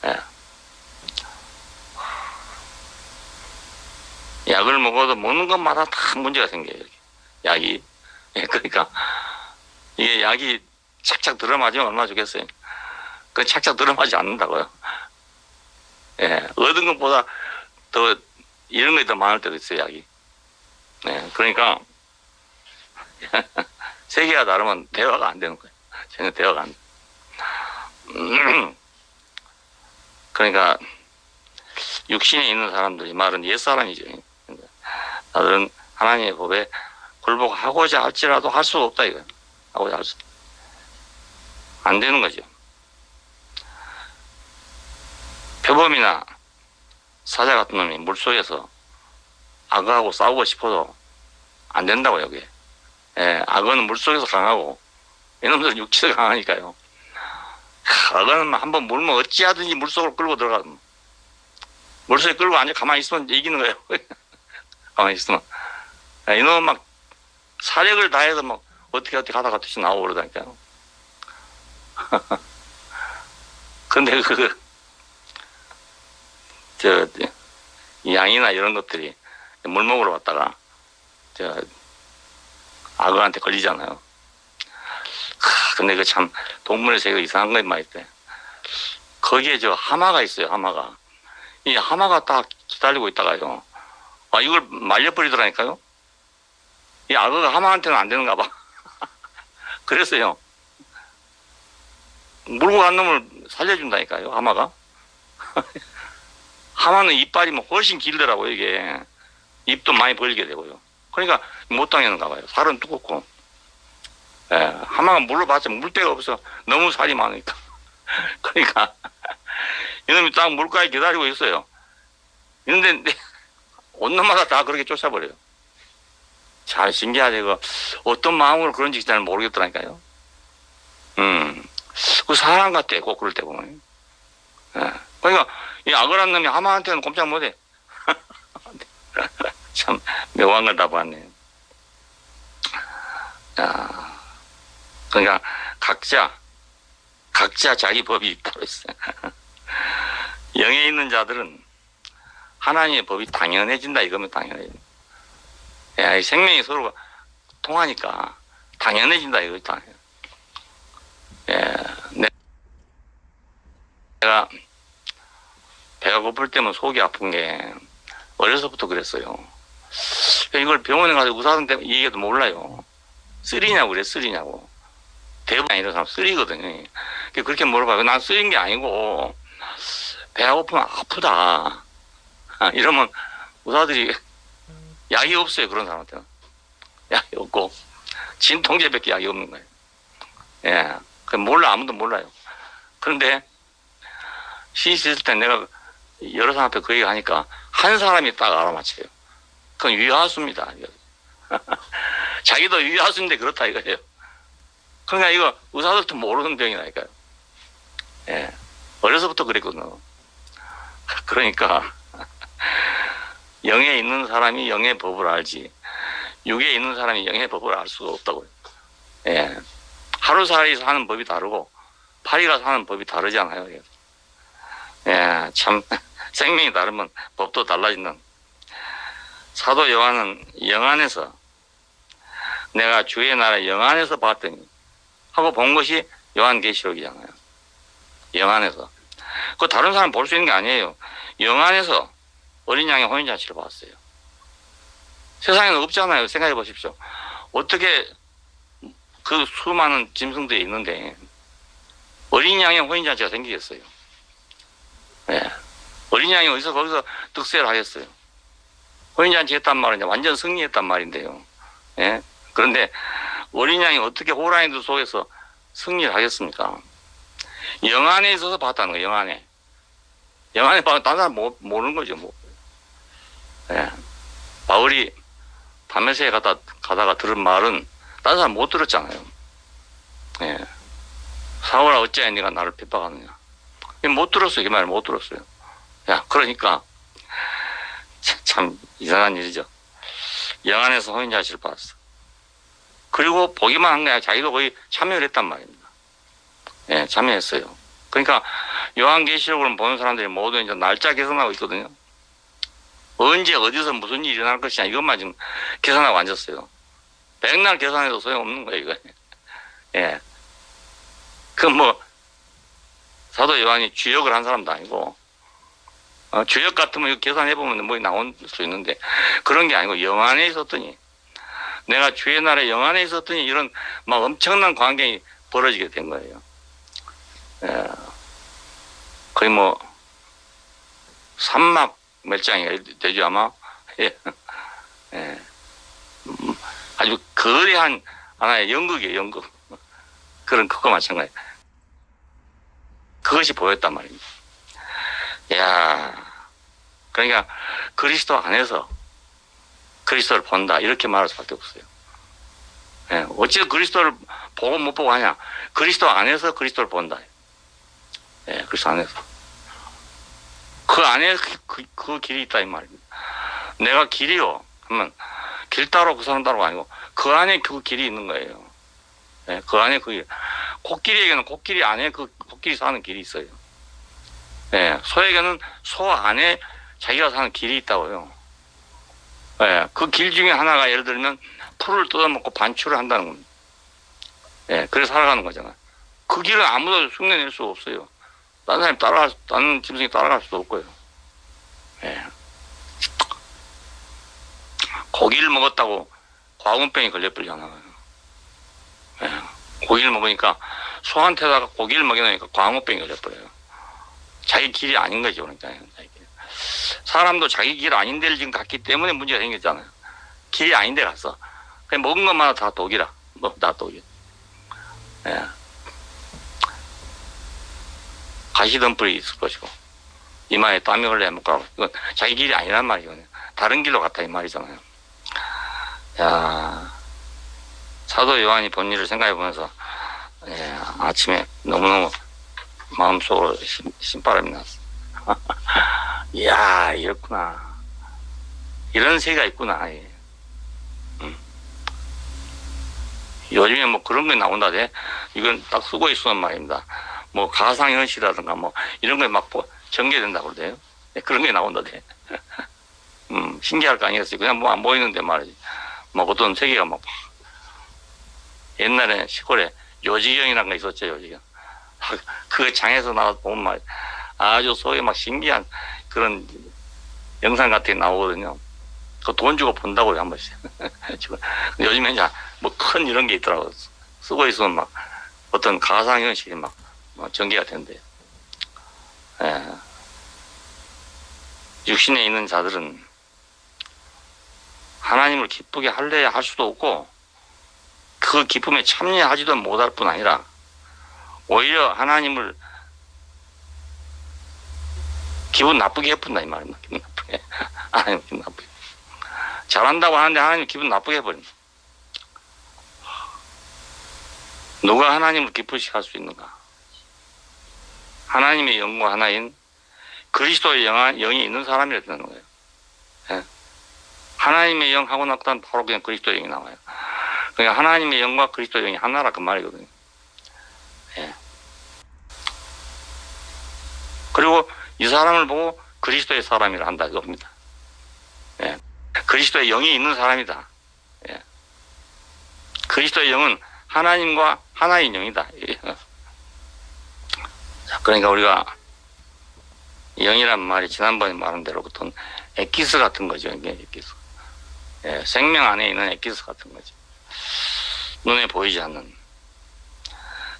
예. 약을 먹어도 먹는 것마다 다 문제가 생겨요. 이렇게. 약이. 예, 그러니까 이게 약이 착착 들어맞으면 얼마나 좋겠어요. 그 착착 들어맞지 않는다고요. 예, 얻은 것보다 더 이런 것이 더 많을 때도 있어요, 약이. 예, 그러니까 세계가 다르면 대화가 안 되는 거예요. 전혀 대화가 안 돼. 그러니까 육신에 있는 사람들이 말은 옛사람이죠. 나들은 하나님의 법에 굴복하고자 할지라도 할 수가 없다 이거예요. 하고자 할 수. 안 되는 거죠. 표범이나 사자 같은 놈이 물속에서 악어하고 싸우고 싶어도 안 된다고 여기. 예, 악어는 물속에서 강하고 이놈들은 육지에서 강하니까요. 악어는 한번 물면 어찌하든지 물속으로 끌고 들어가면 물속에 끌고 앉아 가만히 있으면 이기는 거예요. 가만히 있으면. 예, 이놈은 막 사력을 다해서 막 어떻게 하다가 다시 나오고 그러다니까요. 근데 양이나 이런 것들이 물 먹으러 왔다가 악어한테 걸리잖아요. 근데 그 참 동물의 세계가 이상한 거 많이 있대. 거기에 하마가 있어요. 하마가. 이 하마가 딱 기다리고 있다가요. 아, 이걸 말려버리더라니까요. 이 악어가 하마한테는 안 되는가 봐. 그랬어요. 물고 간 놈을 살려준다니까요. 하마가. 하마는 이빨이 뭐 훨씬 길더라고요. 이게 입도 많이 벌게 되고요. 그러니까 못 당했는가 봐요. 살은 두껍고. 예, 하마가 물러봤자 물데가 없어. 너무 살이 많으니까. 그러니까 이놈이 딱 물가에 기다리고 있어요. 있는데 온 놈마다 다 그렇게 쫓아버려요. 참 신기하죠. 이거 어떤 마음으로 그런지 잘 모르겠더라니까요. 그 사람 같아. 꼭 그럴 때 보면. 예. 그러니까 이 악어란 놈이 하마한테는 꼼짝 못해. 참 묘한 걸 다 봤네요. 자, 그러니까 각자 자기 법이 따로 있어요. 영에 있는 자들은 하나님의 법이 당연해진다 이거면 당연해진다. 야, 이 생명이 서로 통하니까 당연해진다 이거 당연. 예, 내가 배가 고플 때면 속이 아픈 게 어려서부터 그랬어요. 이걸 병원에 가서 의사한테 얘기해도 몰라요. 쓰리냐고 그래, 쓰리냐고. 대부분 이런 사람 쓰리거든요. 그렇게 물어봐요. 난 쓰린 게 아니고 배가 고프면 아프다. 이러면 의사들이 약이 없어요. 그런 사람한테는. 약이 없고 진통제밖에 약이 없는 거예요. 예, 몰라. 아무도 몰라요. 그런데 시술 때 내가 여러 사람 앞에 그 얘기 하니까 한 사람이 딱 알아맞혀요. 그건 위하수입니다. 자기도 위하수인데 그렇다 이거예요. 그러니까 이거 의사들도 모르는 병이라니까요. 예, 어려서부터 그랬거든요. 그러니까 영에 있는 사람이 영의 법을 알지 육에 있는 사람이 영의 법을 알 수가 없다고요. 예, 하루살이 사는 법이 다르고 파리가 사는 법이 다르잖아요. 예, 참 생명이 다르면 법도 달라진다. 사도 요한은 영안에서 내가 주의 나라 영안에서 봤더니 하고 본 것이 요한계시록이잖아요. 영안에서. 그 다른 사람 볼 수 있는 게 아니에요. 영안에서 어린 양의 혼인잔치를 봤어요. 세상에는 없잖아요. 생각해 보십시오. 어떻게 그 수많은 짐승들이 있는데 어린 양의 혼인잔치가 생기겠어요. 예. 어린 양이 어디서 거기서 득세를 하겠어요. 혼인잔치 했단 말은 완전 승리했단 말인데요. 예. 그런데 어린 양이 어떻게 호랑이들 속에서 승리를 하겠습니까? 영안에 있어서 봤다는 거예요. 영안에. 영안에 봐도 다른 사람 모르는 거죠. 뭐. 예. 바울이 다메섹에 가다가 들은 말은 다른 사람 못 들었잖아요. 예. 사울아 어찌하여 네가 나를 핍박하느냐. 못 들었어요. 이 말을 못 들었어요. 야, 그러니까 참 이상한 일이죠. 영안에서 혼인잔치를 봤어. 그리고 보기만 한 게 아니라 자기도 거의 참여를 했단 말입니다. 예, 참여했어요. 그러니까 요한계시록을 보는 사람들이 모두 이제 날짜 계산하고 있거든요. 언제 어디서 무슨 일이 일어날 것이냐 이것만 지금 계산하고 앉았어요. 백날 계산해도 소용없는 거예요, 이거. 예. 그 뭐 사도 요한이 주역을 한 사람도 아니고 주역 같으면 이거 계산해보면 뭐 나올 수 있는데 그런 게 아니고 영안에 있었더니 내가 주의 나라에 영안에 있었더니 이런 막 엄청난 광경이 벌어지게 된 거예요. 예. 거의 뭐 산막 몇 장이 되죠 아마. 예. 예. 아주 거대한 하나의 연극이에요, 연극. 그런 그거 마찬가지. 그것이 보였단 말입니다. 야, 그러니까 그리스도 안에서 그리스도를 본다 이렇게 말할 수밖에 없어요. 예, 어찌 그리스도를 보고 못 보고 하냐? 그리스도 안에서 그리스도를 본다. 예, 그리스도 안에서 그 안에 그 길이 있다 이 말입니다. 내가 길이요 하면 길 따로 그 사람 따로가 아니고 그 안에 그 길이 있는 거예요. 예, 그 안에 그 길. 코끼리에게는 코끼리 안에 그 코끼리 사는 길이 있어요. 예, 소에게는 소 안에 자기가 사는 길이 있다고요. 예, 그 길 중에 하나가 예를 들면 풀을 뜯어먹고 반출을 한다는 겁니다. 예, 그래서 살아가는 거잖아요. 그 길은 아무도 흉내낼 수 없어요. 다른 사람이 다른 짐승이 따라갈 수도 없고요. 예. 고기를 먹었다고 과운병이 걸려버리잖아요. 예. 고기를 먹으니까 소한테다가 고기를 먹여놓으니까 광우병이 걸려버려요. 자기 길이 아닌 거죠. 그러니까. 사람도 자기 길 아닌 데를 지금 갔기 때문에 문제가 생겼잖아요. 길이 아닌 데 갔어. 그냥 먹은 것마다 다 독이라. 뭐, 다 독이. 예. 가시덤불이 있을 것이고, 이마에 땀이 흘러야 못 가고, 이건 자기 길이 아니란 말이에요. 다른 길로 갔다 이 말이잖아요. 야, 사도 요한이 본 일을 생각해 보면서, 예, 아침에 너무너무 마음속으로 신바람이 났어. 이야, 이렇구나. 이런 세계가 있구나. 예. 요즘에 뭐 그런 게 나온다대. 이건 딱 쓰고 있으면 말입니다. 뭐 가상현실이라든가 뭐 이런 거에 막 전개된다고 그러대요. 예, 그런 게 나온다대. 신기할 거 아니겠어요. 그냥 뭐 안 보이는데 말이지. 뭐 어떤 세계가 막 옛날에 시골에 요지경이라는 거 있었죠, 요지경. 그 장에서 나와서 보면 말 아주 속에 막 신기한 그런 영상 같은 게 나오거든요. 그 돈 주고 본다고요, 한 번씩. 지금. 요즘에 이제 뭐 큰 이런 게 있더라고요. 쓰고 있으면 막 어떤 가상현실이 막 전개가 된대요. 예. 육신에 있는 자들은 하나님을 기쁘게 할래야 할 수도 없고 그 기쁨에 참여하지도 못할 뿐 아니라 오히려 하나님을 기분 나쁘게 해본다 이 말입니다. 기분 나쁘게. 하나님 기분 나쁘게. 잘한다고 하는데 하나님 기분 나쁘게 해버립니다. 누가 하나님을 기쁘시게 할 수 있는가? 하나님의 영과 하나인 그리스도의 영이 있는 사람이라 되는 거예요. 예. 하나님의 영 하고 나면 바로 그냥 그리스도의 영이 나와요. 그러니까 하나님의 영과 그리스도의 영이 하나라 그 말이거든요. 예. 그리고 이 사람을 보고 그리스도의 사람이라 한다 이겁니다. 예. 그리스도의 영이 있는 사람이다. 예. 그리스도의 영은 하나님과 하나인 영이다. 자, 그러니까 우리가 영이란 말이 지난번에 말한 대로 보통 엑기스 같은 거죠. 이게 엑기스. 예, 생명 안에 있는 엑기스 같은 거죠. 눈에 보이지 않는.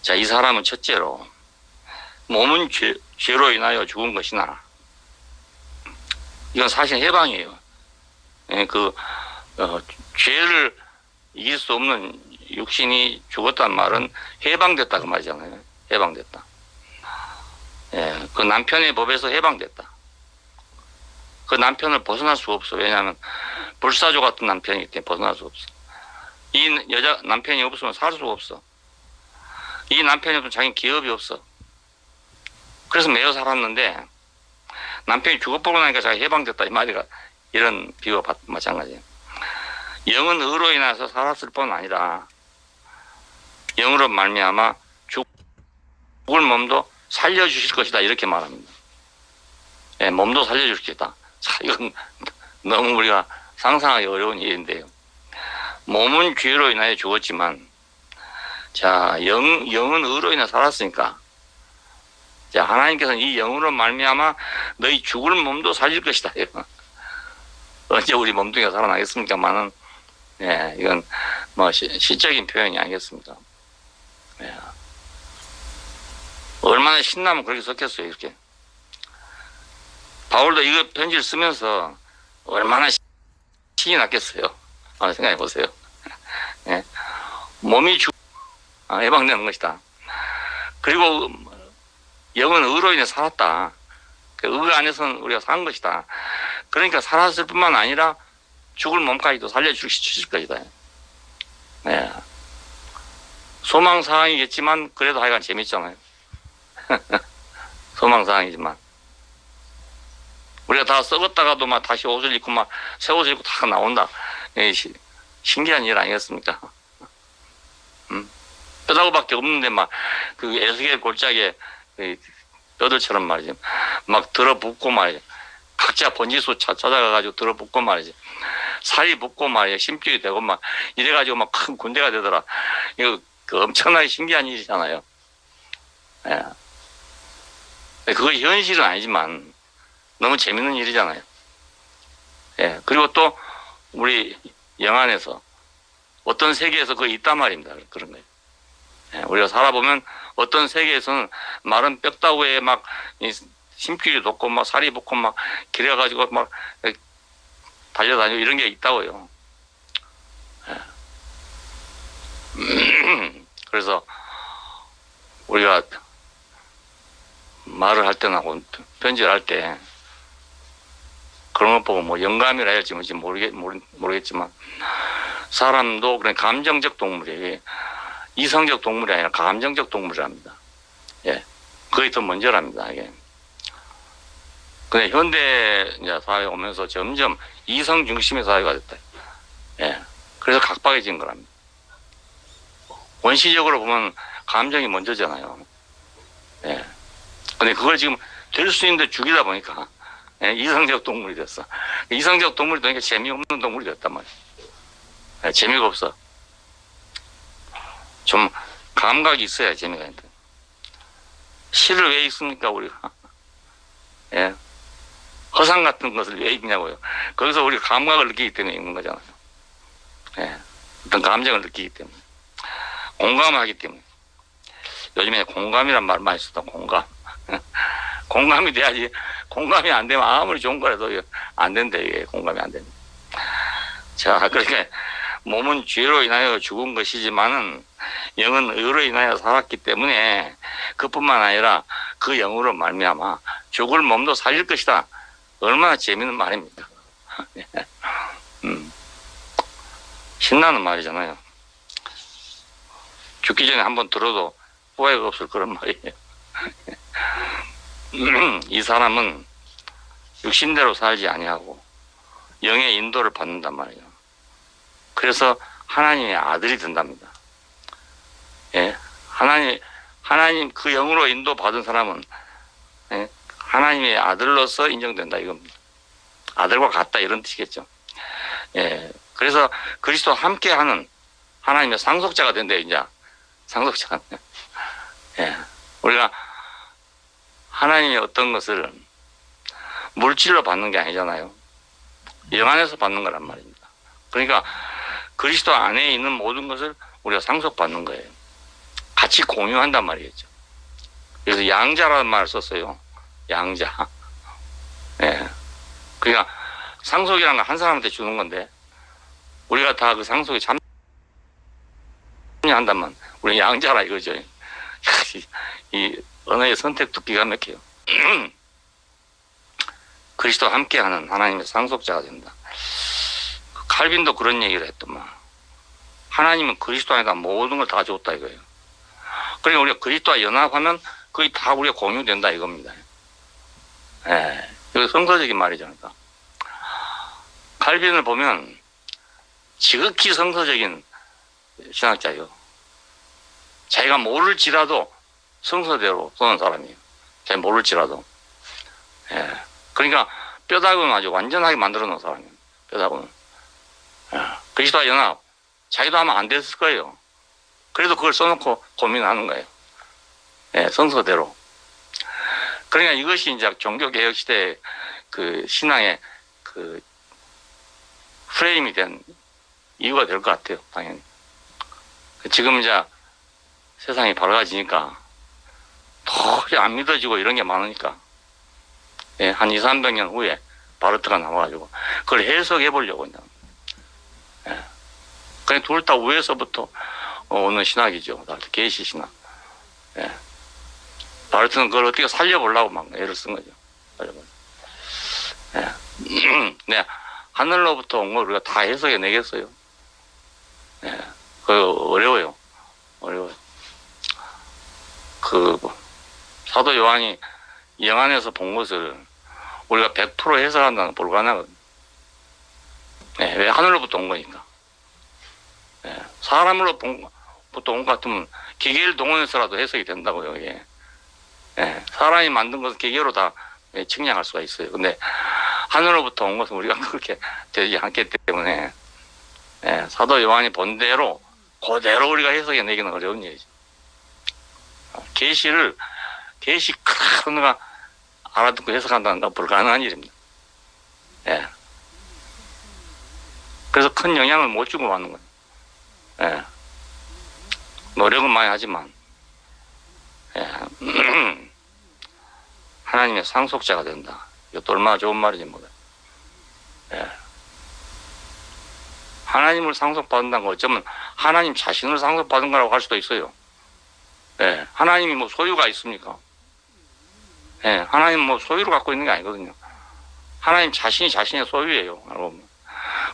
자, 이 사람은 첫째로 몸은 죄로 인하여 죽은 것이나 이건 사실 해방이에요. 예, 죄를 이길 수 없는 육신이 죽었단 말은 해방됐다 그 말이잖아요. 해방됐다. 예, 그 남편의 법에서 해방됐다. 그 남편을 벗어날 수가 없어. 왜냐하면 불사조 같은 남편이기 때문에 벗어날 수 없어. 이 남편이 없으면 살 수가 없어. 이 남편이 없으면 자기는 기업이 없어. 그래서 매여 살았는데 남편이 죽어버리고 나니까 자기가 해방됐다 이 말이가 이런 비유와 마찬가지예요. 영은 의로 인해서 살았을 뿐 아니라 영으로 말미암아 죽을 몸도 살려주실 것이다 이렇게 말합니다. 예, 몸도 살려주실 것이다. 자, 이건 너무 우리가 상상하기 어려운 일인데요. 몸은 죄로 인하여 죽었지만, 자, 영은 의로 인해 살았으니까, 자, 하나님께서는 이 영으로 말미암아 너희 죽을 몸도 살릴 것이다. 언제 우리 몸뚱이가 살아나겠습니까만은, 예, 이건 뭐 시적인 표현이 아니겠습니까? 예. 얼마나 신나면 그렇게 썼겠어요, 이렇게. 바울도 이거 편지를 쓰면서 얼마나 신이 났겠어요. 생각해 보세요. 예. 몸이 해방되는 것이다. 그리고 영은 의로 인해 살았다. 그 의 안에서는 우리가 산 것이다. 그러니까 살았을 뿐만 아니라 죽을 몸까지도 살려주실 것이다. 예. 소망사항이겠지만 그래도 하여간 재밌잖아요. 소망사항이지만 우리가 다 썩었다가도 막 다시 옷을 입고 막 새 옷을 입고 다 나온다. 신기한 일 아니겠습니까? 뼈다구밖에 없는데 막 그 에스겔 골짜기에 뼈들처럼 말이지 막 들어붙고 말이지 각자 번지수 찾아가가지고 들어붙고 말이지 살이 붙고 말이야 심줄이 되고 막 이래가지고 막 큰 군대가 되더라. 이거 그 엄청나게 신기한 일이잖아요. 예. 그거 현실은 아니지만 너무 재밌는 일이잖아요. 예. 그리고 또 우리 영안에서 어떤 세계에서 그거 있단 말입니다. 그런 거예요. 예. 우리가 살아보면 어떤 세계에서는 마른 뼈다구에 막 심줄이 돋고 막 살이 붙고 막 길어가지고 막 달려다니고 이런 게 있다고요. 예. 그래서 우리가 말을 할 때나 편지를 할 때 그런 거 보고 뭐 영감이라 할지 뭔지 모르겠지만 사람도 그냥 감정적 동물이에요. 이성적 동물이 아니라 감정적 동물이랍니다. 예. 그게 더 먼저랍니다, 이게. 근데 현대 이제 사회에 오면서 점점 이성 중심의 사회가 됐다. 예. 그래서 각박해진 거랍니다. 원시적으로 보면 감정이 먼저잖아요. 예. 근데 그걸 지금 될 수 있는데 죽이다 보니까 예, 이성적 동물이 됐어. 이성적 동물이 되니까 재미없는 동물이 됐단 말이야. 예, 재미가 없어. 좀 감각이 있어야 재미가 있다. 시를 왜 읽습니까 우리가? 예. 허상 같은 것을 왜 읽냐고요. 거기서 우리가 감각을 느끼기 때문에 읽는 거잖아요. 예. 어떤 감정을 느끼기 때문에. 공감하기 때문에. 요즘에 공감이란 말 많이 쓰다, 공감. 공감이 돼야지. 공감이 안 되면 아무리 좋은 거라도 안 된다, 이게. 공감이 안 됩니다. 자, 그러니까 몸은 죄로 인하여 죽은 것이지만은 영은 의로 인하여 살았기 때문에 그뿐만 아니라 그 영으로 말미암아 죽을 몸도 살릴 것이다. 얼마나 재밌는 말입니까? 신나는 말이잖아요. 죽기 전에 한번 들어도 후회가 없을 그런 말이에요. 이 사람은 육신대로 살지 아니하고 영의 인도를 받는단 말이에요. 그래서 하나님의 아들이 된답니다. 예, 하나님 그 영으로 인도 받은 사람은 예, 하나님의 아들로서 인정된다 이겁니다. 아들과 같다 이런 뜻이겠죠. 예, 그래서 그리스도와 함께하는 하나님의 상속자가 된대요. 이제 상속자가. 예, 우리가 하나님의 어떤 것을 물질로 받는 게 아니잖아요. 영 안에서 받는 거란 말입니다. 그러니까 그리스도 안에 있는 모든 것을 우리가 상속받는 거예요. 같이 공유한단 말이겠죠. 그래서 양자라는 말을 썼어요. 양자. 예. 그러니까 상속이라는 건 한 사람한테 주는 건데 우리가 다 그 상속에 참여한다면 우리 양자라 이거죠. 이 언어의 선택도 기가 막혀요. 그리스도와 함께하는 하나님의 상속자가 된다. 칼빈도 그런 얘기를 했더만. 하나님은 그리스도 안에다 모든 걸 다 줬다 이거예요. 그러니까 우리가 그리스도와 연합하면 거의 다 우리가 공유된다 이겁니다. 예, 이거 성서적인 말이죠. 그러니까. 칼빈을 보면 지극히 성서적인 신학자예요. 자기가 모를지라도 성서대로 쏘는 사람이에요. 자기가 모를지라도. 예. 그러니까 뼈다귀는 아주 완전하게 만들어 놓은 사람이에요. 뼈다귀는. 예. 그리스도와 연합. 자기도 하면 안 됐을 거예요. 그래도 그걸 써놓고 고민하는 거예요. 예, 성서대로. 그러니까 이것이 이제 종교개혁 시대의 그 신앙의 그 프레임이 된 이유가 될 것 같아요, 당연히. 지금 이제 세상이 밝아지니까 도저히 안 믿어지고 이런 게 많으니까, 예, 한 2, 300년 후에 바르트가 나와가지고 그걸 해석해 보려고 그냥. 예. 그냥 둘 다 위에서부터 오는 신학이죠. 계시 신학. 예. 바르트는 그걸 어떻게 살려보려고 막 애를 쓴 거죠. 예. 네. 하늘로부터 온 걸 우리가 다 해석해 내겠어요. 예. 그 어려워요. 어려워요. 그 사도 요한이 영안에서 본 것을 우리가 100% 해석한다는 불가능하거든요. 예. 왜 하늘로부터 온 거니까. 예. 사람으로부터 온 것 같으면 기계를 동원해서라도 해석이 된다고요. 이게. 예. 사람이 만든 것은 기계로 다 측량할 수가 있어요. 근데 하늘로부터 온 것은 우리가 그렇게 되지 않기 때문에, 예. 사도 요한이 본 대로 그대로 우리가 해석해 내기는 어려운 일이죠. 계시 큰 거가 알아듣고 해석한다는 건 불가능한 일입니다. 예. 그래서 큰 영향을 못 주고 마는 거예요. 예. 노력은 많이 하지만, 예. 하나님의 상속자가 된다. 이것도 얼마나 좋은 말인지 몰라요. 예. 하나님을 상속받는다는 건 어쩌면 하나님 자신을 상속받은 거라고 할 수도 있어요. 예. 하나님이 뭐 소유가 있습니까? 예. 하나님 뭐 소유를 갖고 있는 게 아니거든요. 하나님 자신이 자신의 소유예요. 알고 보면.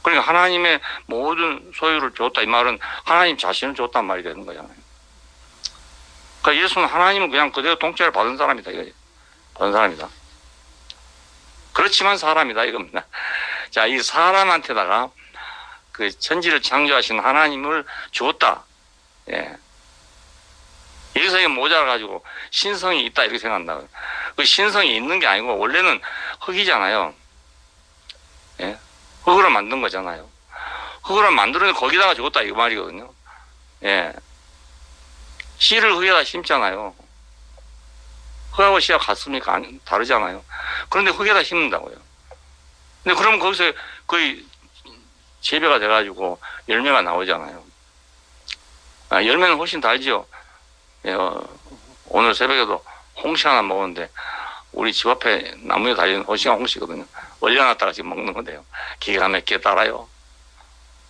그러니까 하나님의 모든 소유를 줬다. 이 말은 하나님 자신을 줬단 말이 되는 거잖아요. 그러니까 예수는 하나님은 그냥 그대로 통째로 받은 사람이다. 이거죠. 받은 사람이다. 그렇지만 사람이다. 이겁니다. 자, 이 사람한테다가 그 천지를 창조하신 하나님을 줬다. 예. 여기서 이게 모자라가지고 신성이 있다. 이렇게 생각한다. 그 신성이 있는 게 아니고 원래는 흙이잖아요. 예. 흙으로 만든 거잖아요. 흙으로 만들어서 거기다가 줬다. 이거 말이거든요. 예. 씨를 흙에다 심잖아요. 흙하고 씨가 같습니까? 아니, 다르잖아요. 그런데 흙에다 심는다고요. 근데 그러면 거기서 거의 재배가 돼가지고 열매가 나오잖아요. 아, 열매는 훨씬 달죠. 예, 오늘 새벽에도 홍시 하나 먹었는데 우리 집 앞에 나무에 달리는 호시가 홍시거든요. 얼려놨다가 지금 먹는 건데요. 기가 막히게 달아요.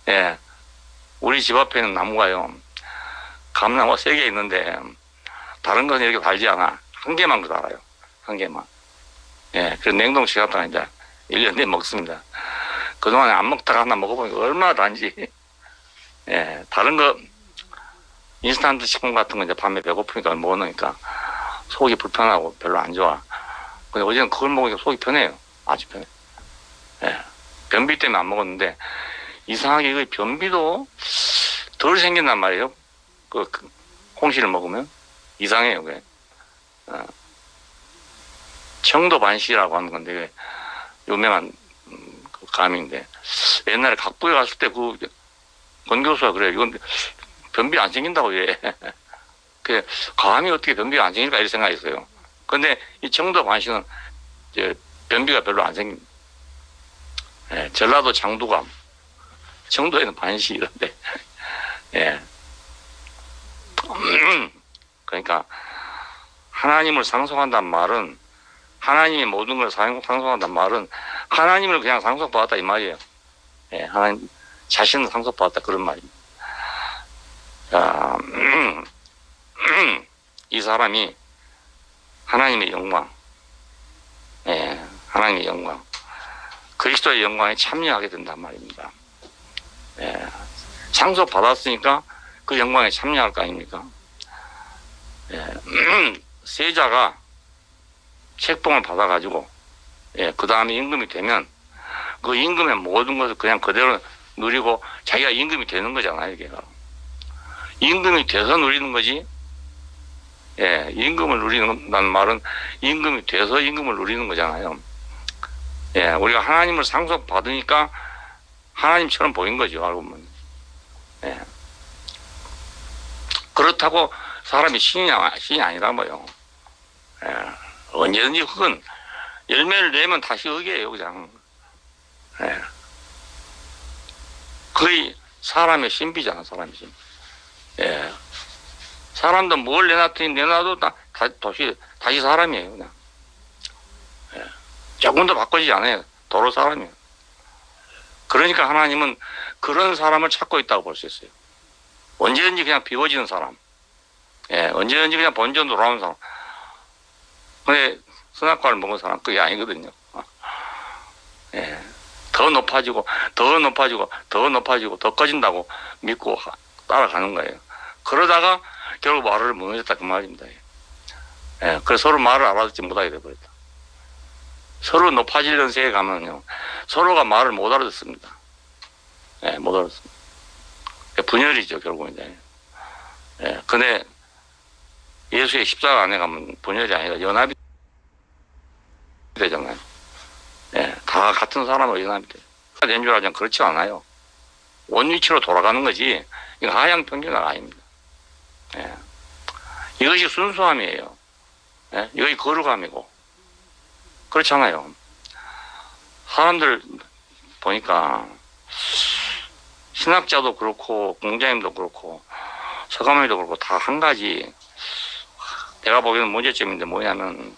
예, 우리 집 앞에 있는 나무가요. 감나무가 3개 있는데 다른 건 이렇게 달지 않아. 한 개만 그 달아요. 한 개만. 예, 그래서 냉동시켰다가 이제 1년 내에 먹습니다. 그동안에 안 먹다가 하나 먹어보니까 얼마나 단지. 예, 다른 거, 인스턴트 식품 같은 거 이제 밤에 배고프니까 못 먹으니까 속이 불편하고 별로 안 좋아. 근데 어제는 그걸 먹으니까 속이 편해요. 아주 편해. 예, 변비 때문에 안 먹었는데 이상하게 그 변비도 덜 생긴단 말이에요. 그 홍시를 먹으면 이상해요. 그게. 청도반시라고 하는 건데 유명한 그 감인데 옛날에 각부에 갔을 때 그 권교수가 그래요. 이건 변비 안 생긴다고 예. 그 감이 어떻게 변비가 안 생길까 이런 생각했어요. 근데 이 청도반시는 이제 변비가 별로 안 생깁니다. 예, 전라도 장두감, 청도에는 반시 이런데 예. 그러니까 하나님을 상속한다는 말은 하나님이 모든 걸 상속한다는 말은 하나님을 그냥 상속받았다 이 말이에요. 예, 하나님 자신을 상속받았다 그런 말입니다. 자, 이 사람이 하나님의 영광, 예, 하나님의 영광, 그리스도의 영광에 참여하게 된단 말입니다. 예, 상속받았으니까 그 영광에 참여할 거 아닙니까? 예, 세자가 책봉을 받아가지고, 예, 그 다음에 임금이 되면 그 임금의 모든 것을 그냥 그대로 누리고 자기가 임금이 되는 거잖아요, 이게. 임금이 돼서 누리는 거지, 예, 임금을 누리는다는 말은 임금이 돼서 임금을 누리는 거잖아요. 예, 우리가 하나님을 상속받으니까 하나님처럼 보인 거죠, 알고 보면. 예. 그렇다고 사람이 신이 아니란 거예요. 예. 언제든지 흙은 열매를 내면 다시 흙이에요, 그냥. 예. 거의 사람의 신비잖아, 사람의 신비. 예. 사람도 뭘 내놔도 다시 사람이에요, 그냥. 예. 조금 더 바꿔지지 않아요. 도로 사람이에요. 그러니까 하나님은 그런 사람을 찾고 있다고 볼 수 있어요. 언제든지 그냥 비워지는 사람. 예, 언제든지 그냥 본전 돌아오는 사람. 근데 선악과를 먹은 사람 그게 아니거든요. 예, 더 높아지고 더 커진다고 믿고 따라가는 거예요. 그러다가 결국 말을 무너졌다 그 말입니다. 예, 그래서 서로 말을 알아듣지 못하게 돼버렸다. 서로 높아지려는 세계 가면요, 서로가 말을 못 알아듣습니다. 예, 못 알아듣습니다. 분열이죠, 결국은 이제. 예, 근데 예수의 십자가 안에 가면 분열이 아니라 연합이 되잖아요. 예, 다 같은 사람으로 연합이 돼요. 된 줄 알지만 그렇지 않아요. 원위치로 돌아가는 거지, 이거 하향 평준화가 아닙니다. 예, 이것이 순수함이에요. 예, 이것이 거룩함이고. 그렇잖아요. 사람들 보니까 신학자도 그렇고 공자님도 그렇고 서가모니도 그렇고 다 한 가지 내가 보기에는 문제점인데 뭐냐면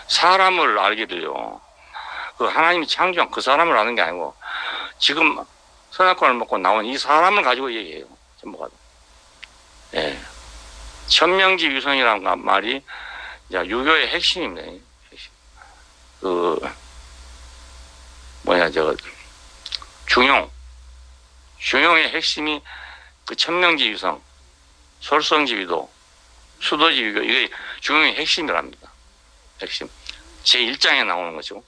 사람을 알기도요, 그 하나님이 창조한 그 사람을 아는 게 아니고 지금 선악과를 먹고 나온 이 사람을 가지고 얘기해요, 전부가. 예. 천명지유성이라는 말이 유교의 핵심입니다. 중용의 핵심이 그 천명지유성, 솔성지위도, 수도지위도, 이게 중용의 핵심이랍니다. 핵심. 제1장에 나오는 거죠.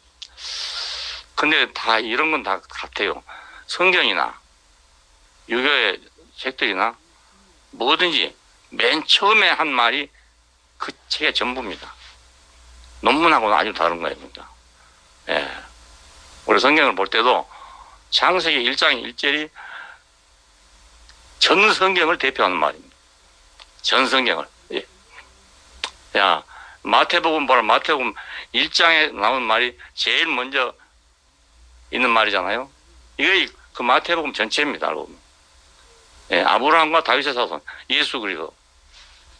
근데 다 이런 건 다 같아요. 성경이나 유교의 책들이나 뭐든지 맨 처음에 한 말이 그 책의 전부입니다. 논문하고는 아주 다른 거예요, 그러니까. 예. 우리 성경을 볼 때도 창세기 1장 1절이 전 성경을 대표하는 말입니다. 전 성경을. 예. 야, 마태복음 보라. 마태복음 1장에 나온 말이 제일 먼저 있는 말이잖아요. 이게 그 마태복음 전체입니다, 알고 보면. 예, 아브라함과 다윗의 자손, 예수 그리스도.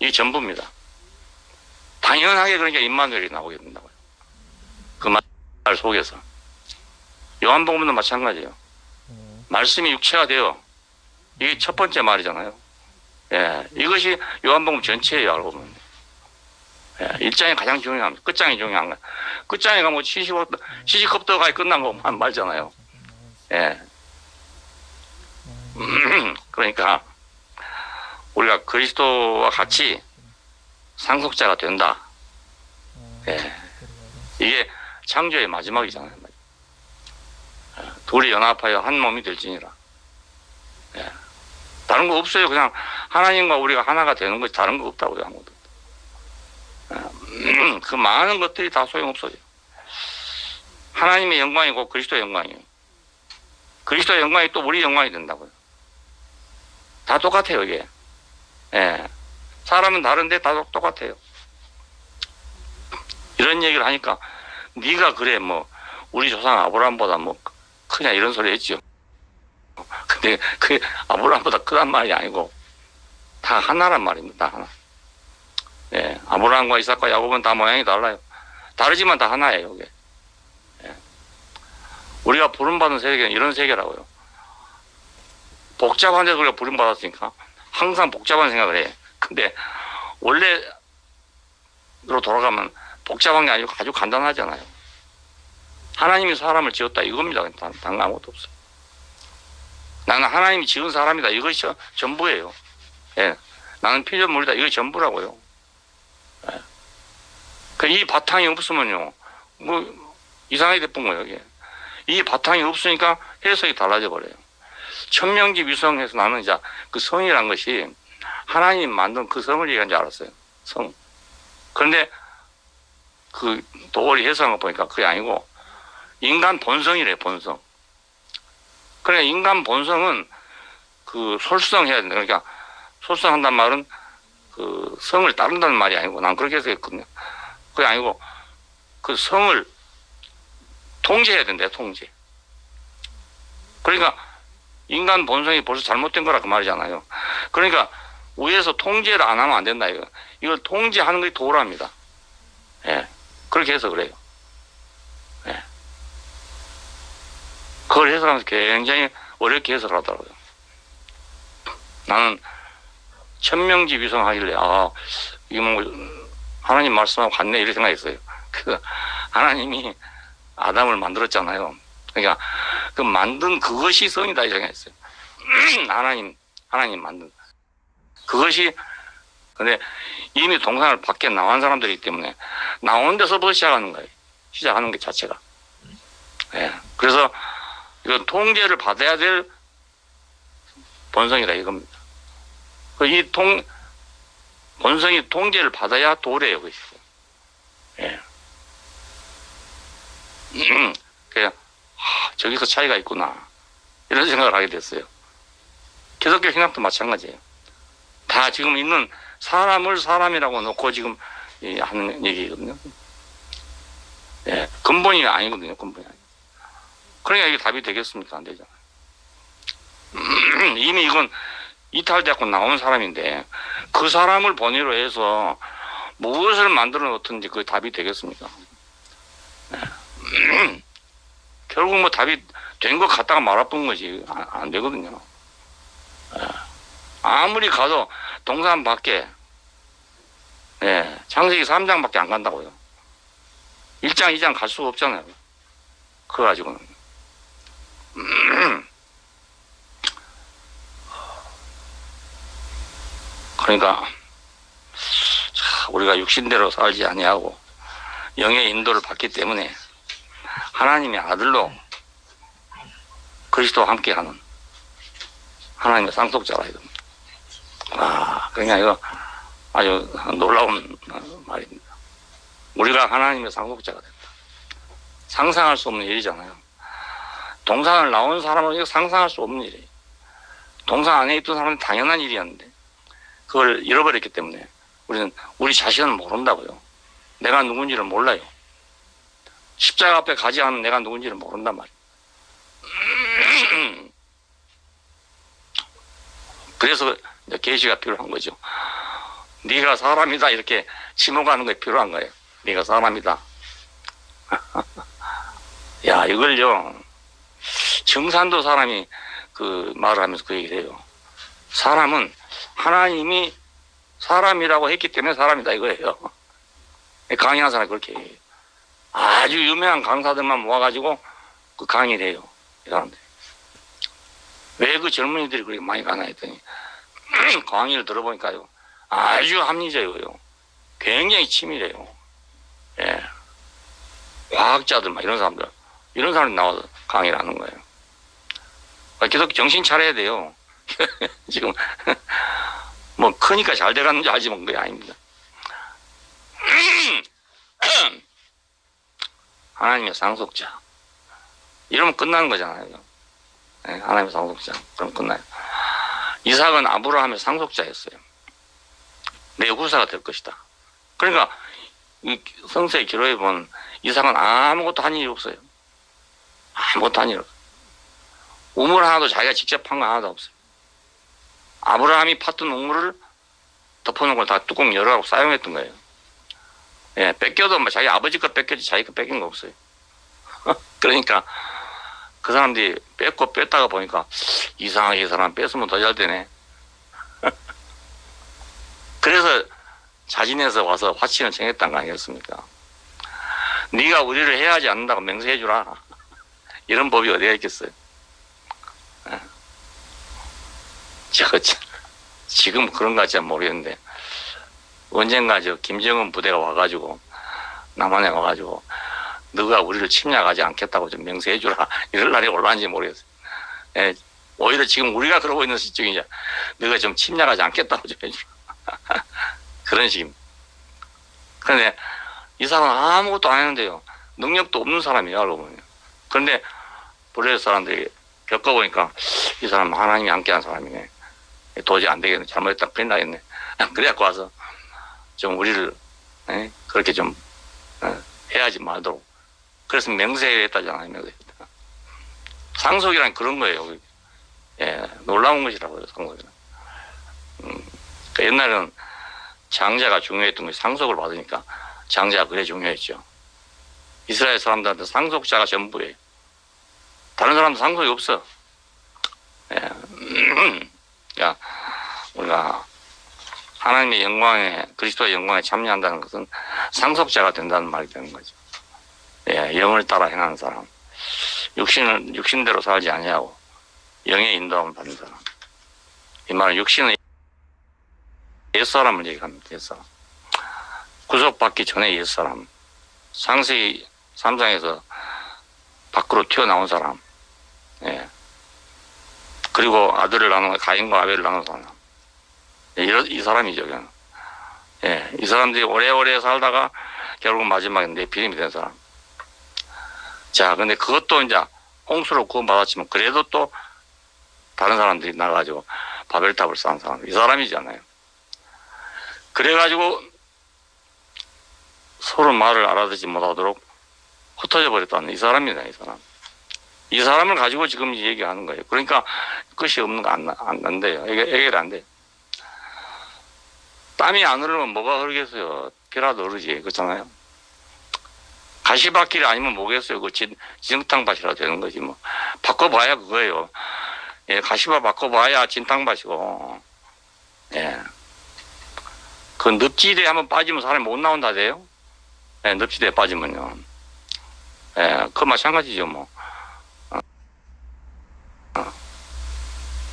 이게 전부입니다. 당연하게 그러니까 임마누엘이 나오게 된다고요. 그 말 속에서. 요한복음도 마찬가지예요. 말씀이 육체가 되어. 이게 첫 번째 말이잖아요. 예, 이것이 요한복음 전체예요, 알고 보면. 예, 1장이 가장 중요합니다. 끝장이 중요한 거예요. 끝장에 가면 시시컵떡하게 끝난 것만 말잖아요. 예. 그러니까 우리가 그리스도와 같이 상속자가 된다. 예. 이게 창조의 마지막이잖아요. 둘이 연합하여 한 몸이 될지니라. 예. 다른 거 없어요. 그냥 하나님과 우리가 하나가 되는 것이 다른 거 없다고요. 아무것도. 예. 그 많은 것들이 다 소용없어요. 하나님의 영광이고 그리스도의 영광이에요. 그리스도의 영광이 또 우리 영광이 된다고요. 다 똑같아요, 이게. 예. 사람은 다른데 다 똑같아요. 이런 얘기를 하니까 네가 그래 뭐 우리 조상 아브라함보다 뭐 크냐 이런 소리 했죠. 근데 그게 아브라함보다 크단 말이 아니고 다 하나란 말입니다. 다 하나. 예. 아브라함과 이삭과 야곱은 다 모양이 달라요. 다르지만 다 하나예요, 이게. 예. 우리가 부름받은 세계는 이런 세계라고요. 복잡한데 우리가 부름받았으니까 항상 복잡한 생각을 해. 근데 원래로 돌아가면 복잡한 게 아니고 아주 간단하잖아요. 하나님이 사람을 지었다 이겁니다. 다른 아무것도 없어요. 나는 하나님이 지은 사람이다. 이것이 전부예요. 예. 나는 피조물이다. 이게 전부라고요. 예. 이 바탕이 없으면요, 뭐 이상하게 돼쁜 거예요. 이게. 이 바탕이 없으니까 해석이 달라져 버려요. 천명지 위성해서 나는 이제 그 성이란 것이 하나님 만든 그 성을 얘기한 줄 알았어요. 성. 그런데 그 도월이 해석한 거 보니까 그게 아니고 인간 본성이래, 본성. 그러니까 인간 본성은 그 솔성해야 된다. 그러니까 솔성한단 말은 그 성을 따른다는 말이 아니고 난 그렇게 해석했거든요. 그게 아니고 그 성을 통제해야 된대, 통제. 그러니까 인간 본성이 벌써 잘못된 거라 그 말이잖아요. 그러니까 위에서 통제를 안 하면 안 된다 이거. 이걸 통제하는 게 도라입니다. 예, 그렇게 해서 그래요. 예, 그걸 해석하면서 굉장히 어렵게 해석을 하더라고요. 나는 천명지 위성하길래 이게 뭐 하나님 말씀하고 같네 이렇게 생각했어요. 그 하나님이 아담을 만들었잖아요. 그러니까 그 만든 그것이 성이다 이 생각했어요. 하나님 만든 그것이. 근데 이미 동산을 밖에 나온 사람들이기 때문에 나오는 데서부터 시작하는 거예요. 시작하는 게 자체가. 예. 그래서 이건 통제를 받아야 될 본성이다 이겁니다. 이 본성이 통제를 받아야 도래요, 그것이. 예. 그냥 저기서 차이가 있구나 이런 생각을 하게 됐어요. 기독교 신학도 마찬가지예요. 다 지금 있는 사람을 사람이라고 놓고 지금 하는 얘기거든요. 예, 근본이 아니거든요. 근본이 아니고. 그러니까 이게 답이 되겠습니까? 안 되잖아요. 이미 이건 이탈되고 나온 사람인데 그 사람을 본의로 해서 무엇을 만들어 놓든지 그게 답이 되겠습니까? 예. 결국 뭐 답이 된 것 같다가 말아본 거지. 안 되거든요. 예. 아무리 가도 동산 밖에, 예, 창세기 3장밖에 안 간다고요. 1장, 2장 갈 수가 없잖아요. 그거 가지고는. 그러니까, 우리가 육신대로 살지 아니하고 영의 인도를 받기 때문에 하나님의 아들로 그리스도와 함께하는 하나님의 쌍속자라 이겁니다. 그러니까 이거 아주 놀라운 말입니다. 우리가 하나님의 쌍속자가 된다. 상상할 수 없는 일이잖아요. 동산을 나온 사람은 이거 상상할 수 없는 일이에요. 동산 안에 있던 사람은 당연한 일이었는데 그걸 잃어버렸기 때문에 우리는 우리 자신을 모른다고요. 내가 누군지를 몰라요. 십자가 앞에 가지 않은 내가 누군지를 모른단 말이에요. 그래서 계시가 필요한 거죠. 네가 사람이다 이렇게 침묵하는 게 필요한 거예요. 네가 사람이다. 야, 이걸요 정산도 사람이 그 말을 하면서 그 얘기를 해요. 사람은 하나님이 사람이라고 했기 때문에 사람이다 이거예요. 강의한 사람이 그렇게 해요. 아주 유명한 강사들만 모아가지고 그 강의를 해요. 이 사람들. 왜 그 젊은이들이 그렇게 많이 가나 했더니 강의를 들어보니까요. 아주 합리적이고요. 굉장히 치밀해요. 예. 과학자들 막 이런 사람들이 나와서 강의를 하는 거예요. 계속 정신 차려야 돼요. 지금 뭐 크니까 잘 돼가는 줄 알지만 그게 아닙니다. 하나님의 상속자 이러면 끝나는 거잖아요. 네, 하나님의 상속자 그럼 끝나요. 이삭은 아브라함의 상속자였어요. 내 후사가 될 것이다. 그러니까 이 성서의 기록에 보면 이삭은 아무것도 한 일이 없어요. 아무것도 한 일 없어요. 우물 하나도 자기가 직접 판 거 하나도 없어요. 아브라함이 팠던 우물을 덮어놓은 걸 다 뚜껑 열어가고 사용했던 거예요. 예, 뺏겨도 뭐 자기 아버지 거 뺏겼지 자기 거 뺏긴 거 없어요. 그러니까 그 사람들이 뺏고 뺐다가 보니까 이상하게 이 사람 뺐으면 더 잘 되네. 그래서 자진해서 와서 화친을 청했던 거 아니겠습니까? 네가 우리를 해하지 않는다고 맹세해 주라. 이런 법이 어디가 있겠어요? 지금 그런 거 같지 모르겠는데 언젠가 김정은 부대가 와가지고 남한에 와가지고 너가 우리를 침략하지 않겠다고 좀 명세해 주라 이럴 날이 올라왔는지 모르겠어요. 예, 오히려 지금 우리가 그러고 있는 시점이죠. 너가 좀 침략하지 않겠다고 좀 해주라. 그런 식입니다. 그런데 이 사람은 아무것도 안 했는데요. 능력도 없는 사람이에요, 알고 보면. 그런데 브레일 사람들이 겪어보니까 이 사람은 하나님이 함께한 사람이네. 도저히 안 되겠네. 잘못했다. 큰일 나겠네. 그래갖고 와서 좀 우리를 그렇게 좀 해야지 말도록. 그래서 맹세를 했다잖아요. 맹세했다. 상속이란 그런 거예요. 예, 놀라운 것이라고요. 상속이란. 그러니까 옛날에는 장자가 중요했던 것이 상속을 받으니까 장자가 그래 중요했죠. 이스라엘 사람들한테 상속자가 전부예요. 다른 사람도 상속이 없어. 예. 그러니까 우리가 하나님의 영광에, 그리스도의 영광에 참여한다는 것은 상속자가 된다는 말이 되는 거죠. 예, 영을 따라 행하는 사람. 육신대로 살지 아니하고 영의 인도함을 받는 사람. 이 말은 육신은 옛사람을 얘기합니다. 옛사람. 구속받기 전에 옛사람. 창세기 3장에서 밖으로 튀어나온 사람. 예. 그리고 아들을 낳는, 가인과 아벨을 낳는 사람. 예, 이 사람이죠, 그냥. 예. 이 사람들이 오래오래 살다가 결국 마지막에 네피림이 된 사람. 자, 근데 그것도 이제 홍수로 구원받았지만 그래도 또 다른 사람들이 나가지고 바벨탑을 쌓은 사람. 이 사람이잖아요. 그래가지고 서로 말을 알아듣지 못하도록 흩어져 버렸다는 이 사람이다, 이 사람. 이 사람을 가지고 지금 얘기하는 거예요. 그러니까 끝이 없는 거 안 난대요. 해결 안 돼. 땀이 안 흐르면 뭐가 흐르겠어요. 피라도 흐르지. 그렇잖아요. 가시밭길이 아니면 뭐겠어요. 그 진흙탕밭이라 되는 거지 뭐. 바꿔봐야 그거예요. 예, 가시밭 바꿔봐야 진탕밭이고. 예. 그 늪지대에 한번 빠지면 사람이 못 나온다 돼요. 예, 늪지대에 빠지면요. 예, 그 마찬가지죠 뭐.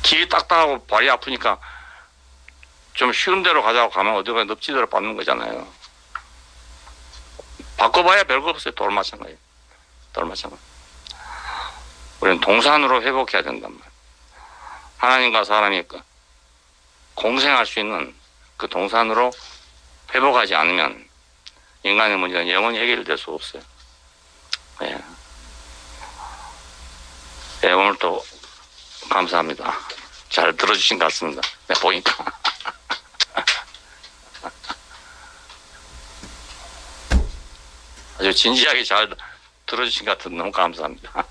길이 딱딱하고 발이 아프니까 좀 쉬운 데로 가자고 가면 어디가 늪지대로 빠는 거잖아요. 바꿔봐야 별거 없어요. 돌 마찬가지. 돌 마찬가지. 우리는 동산으로 회복해야 된단 말이에요. 하나님과 사람이 공생할 수 있는 그 동산으로 회복하지 않으면 인간의 문제는 영원히 해결될 수 없어요. 예. 예, 오늘 또 감사합니다. 잘 들어주신 것 같습니다. 네, 보니까. 아주 진지하게 잘 들어주신 것 같은 너무 감사합니다.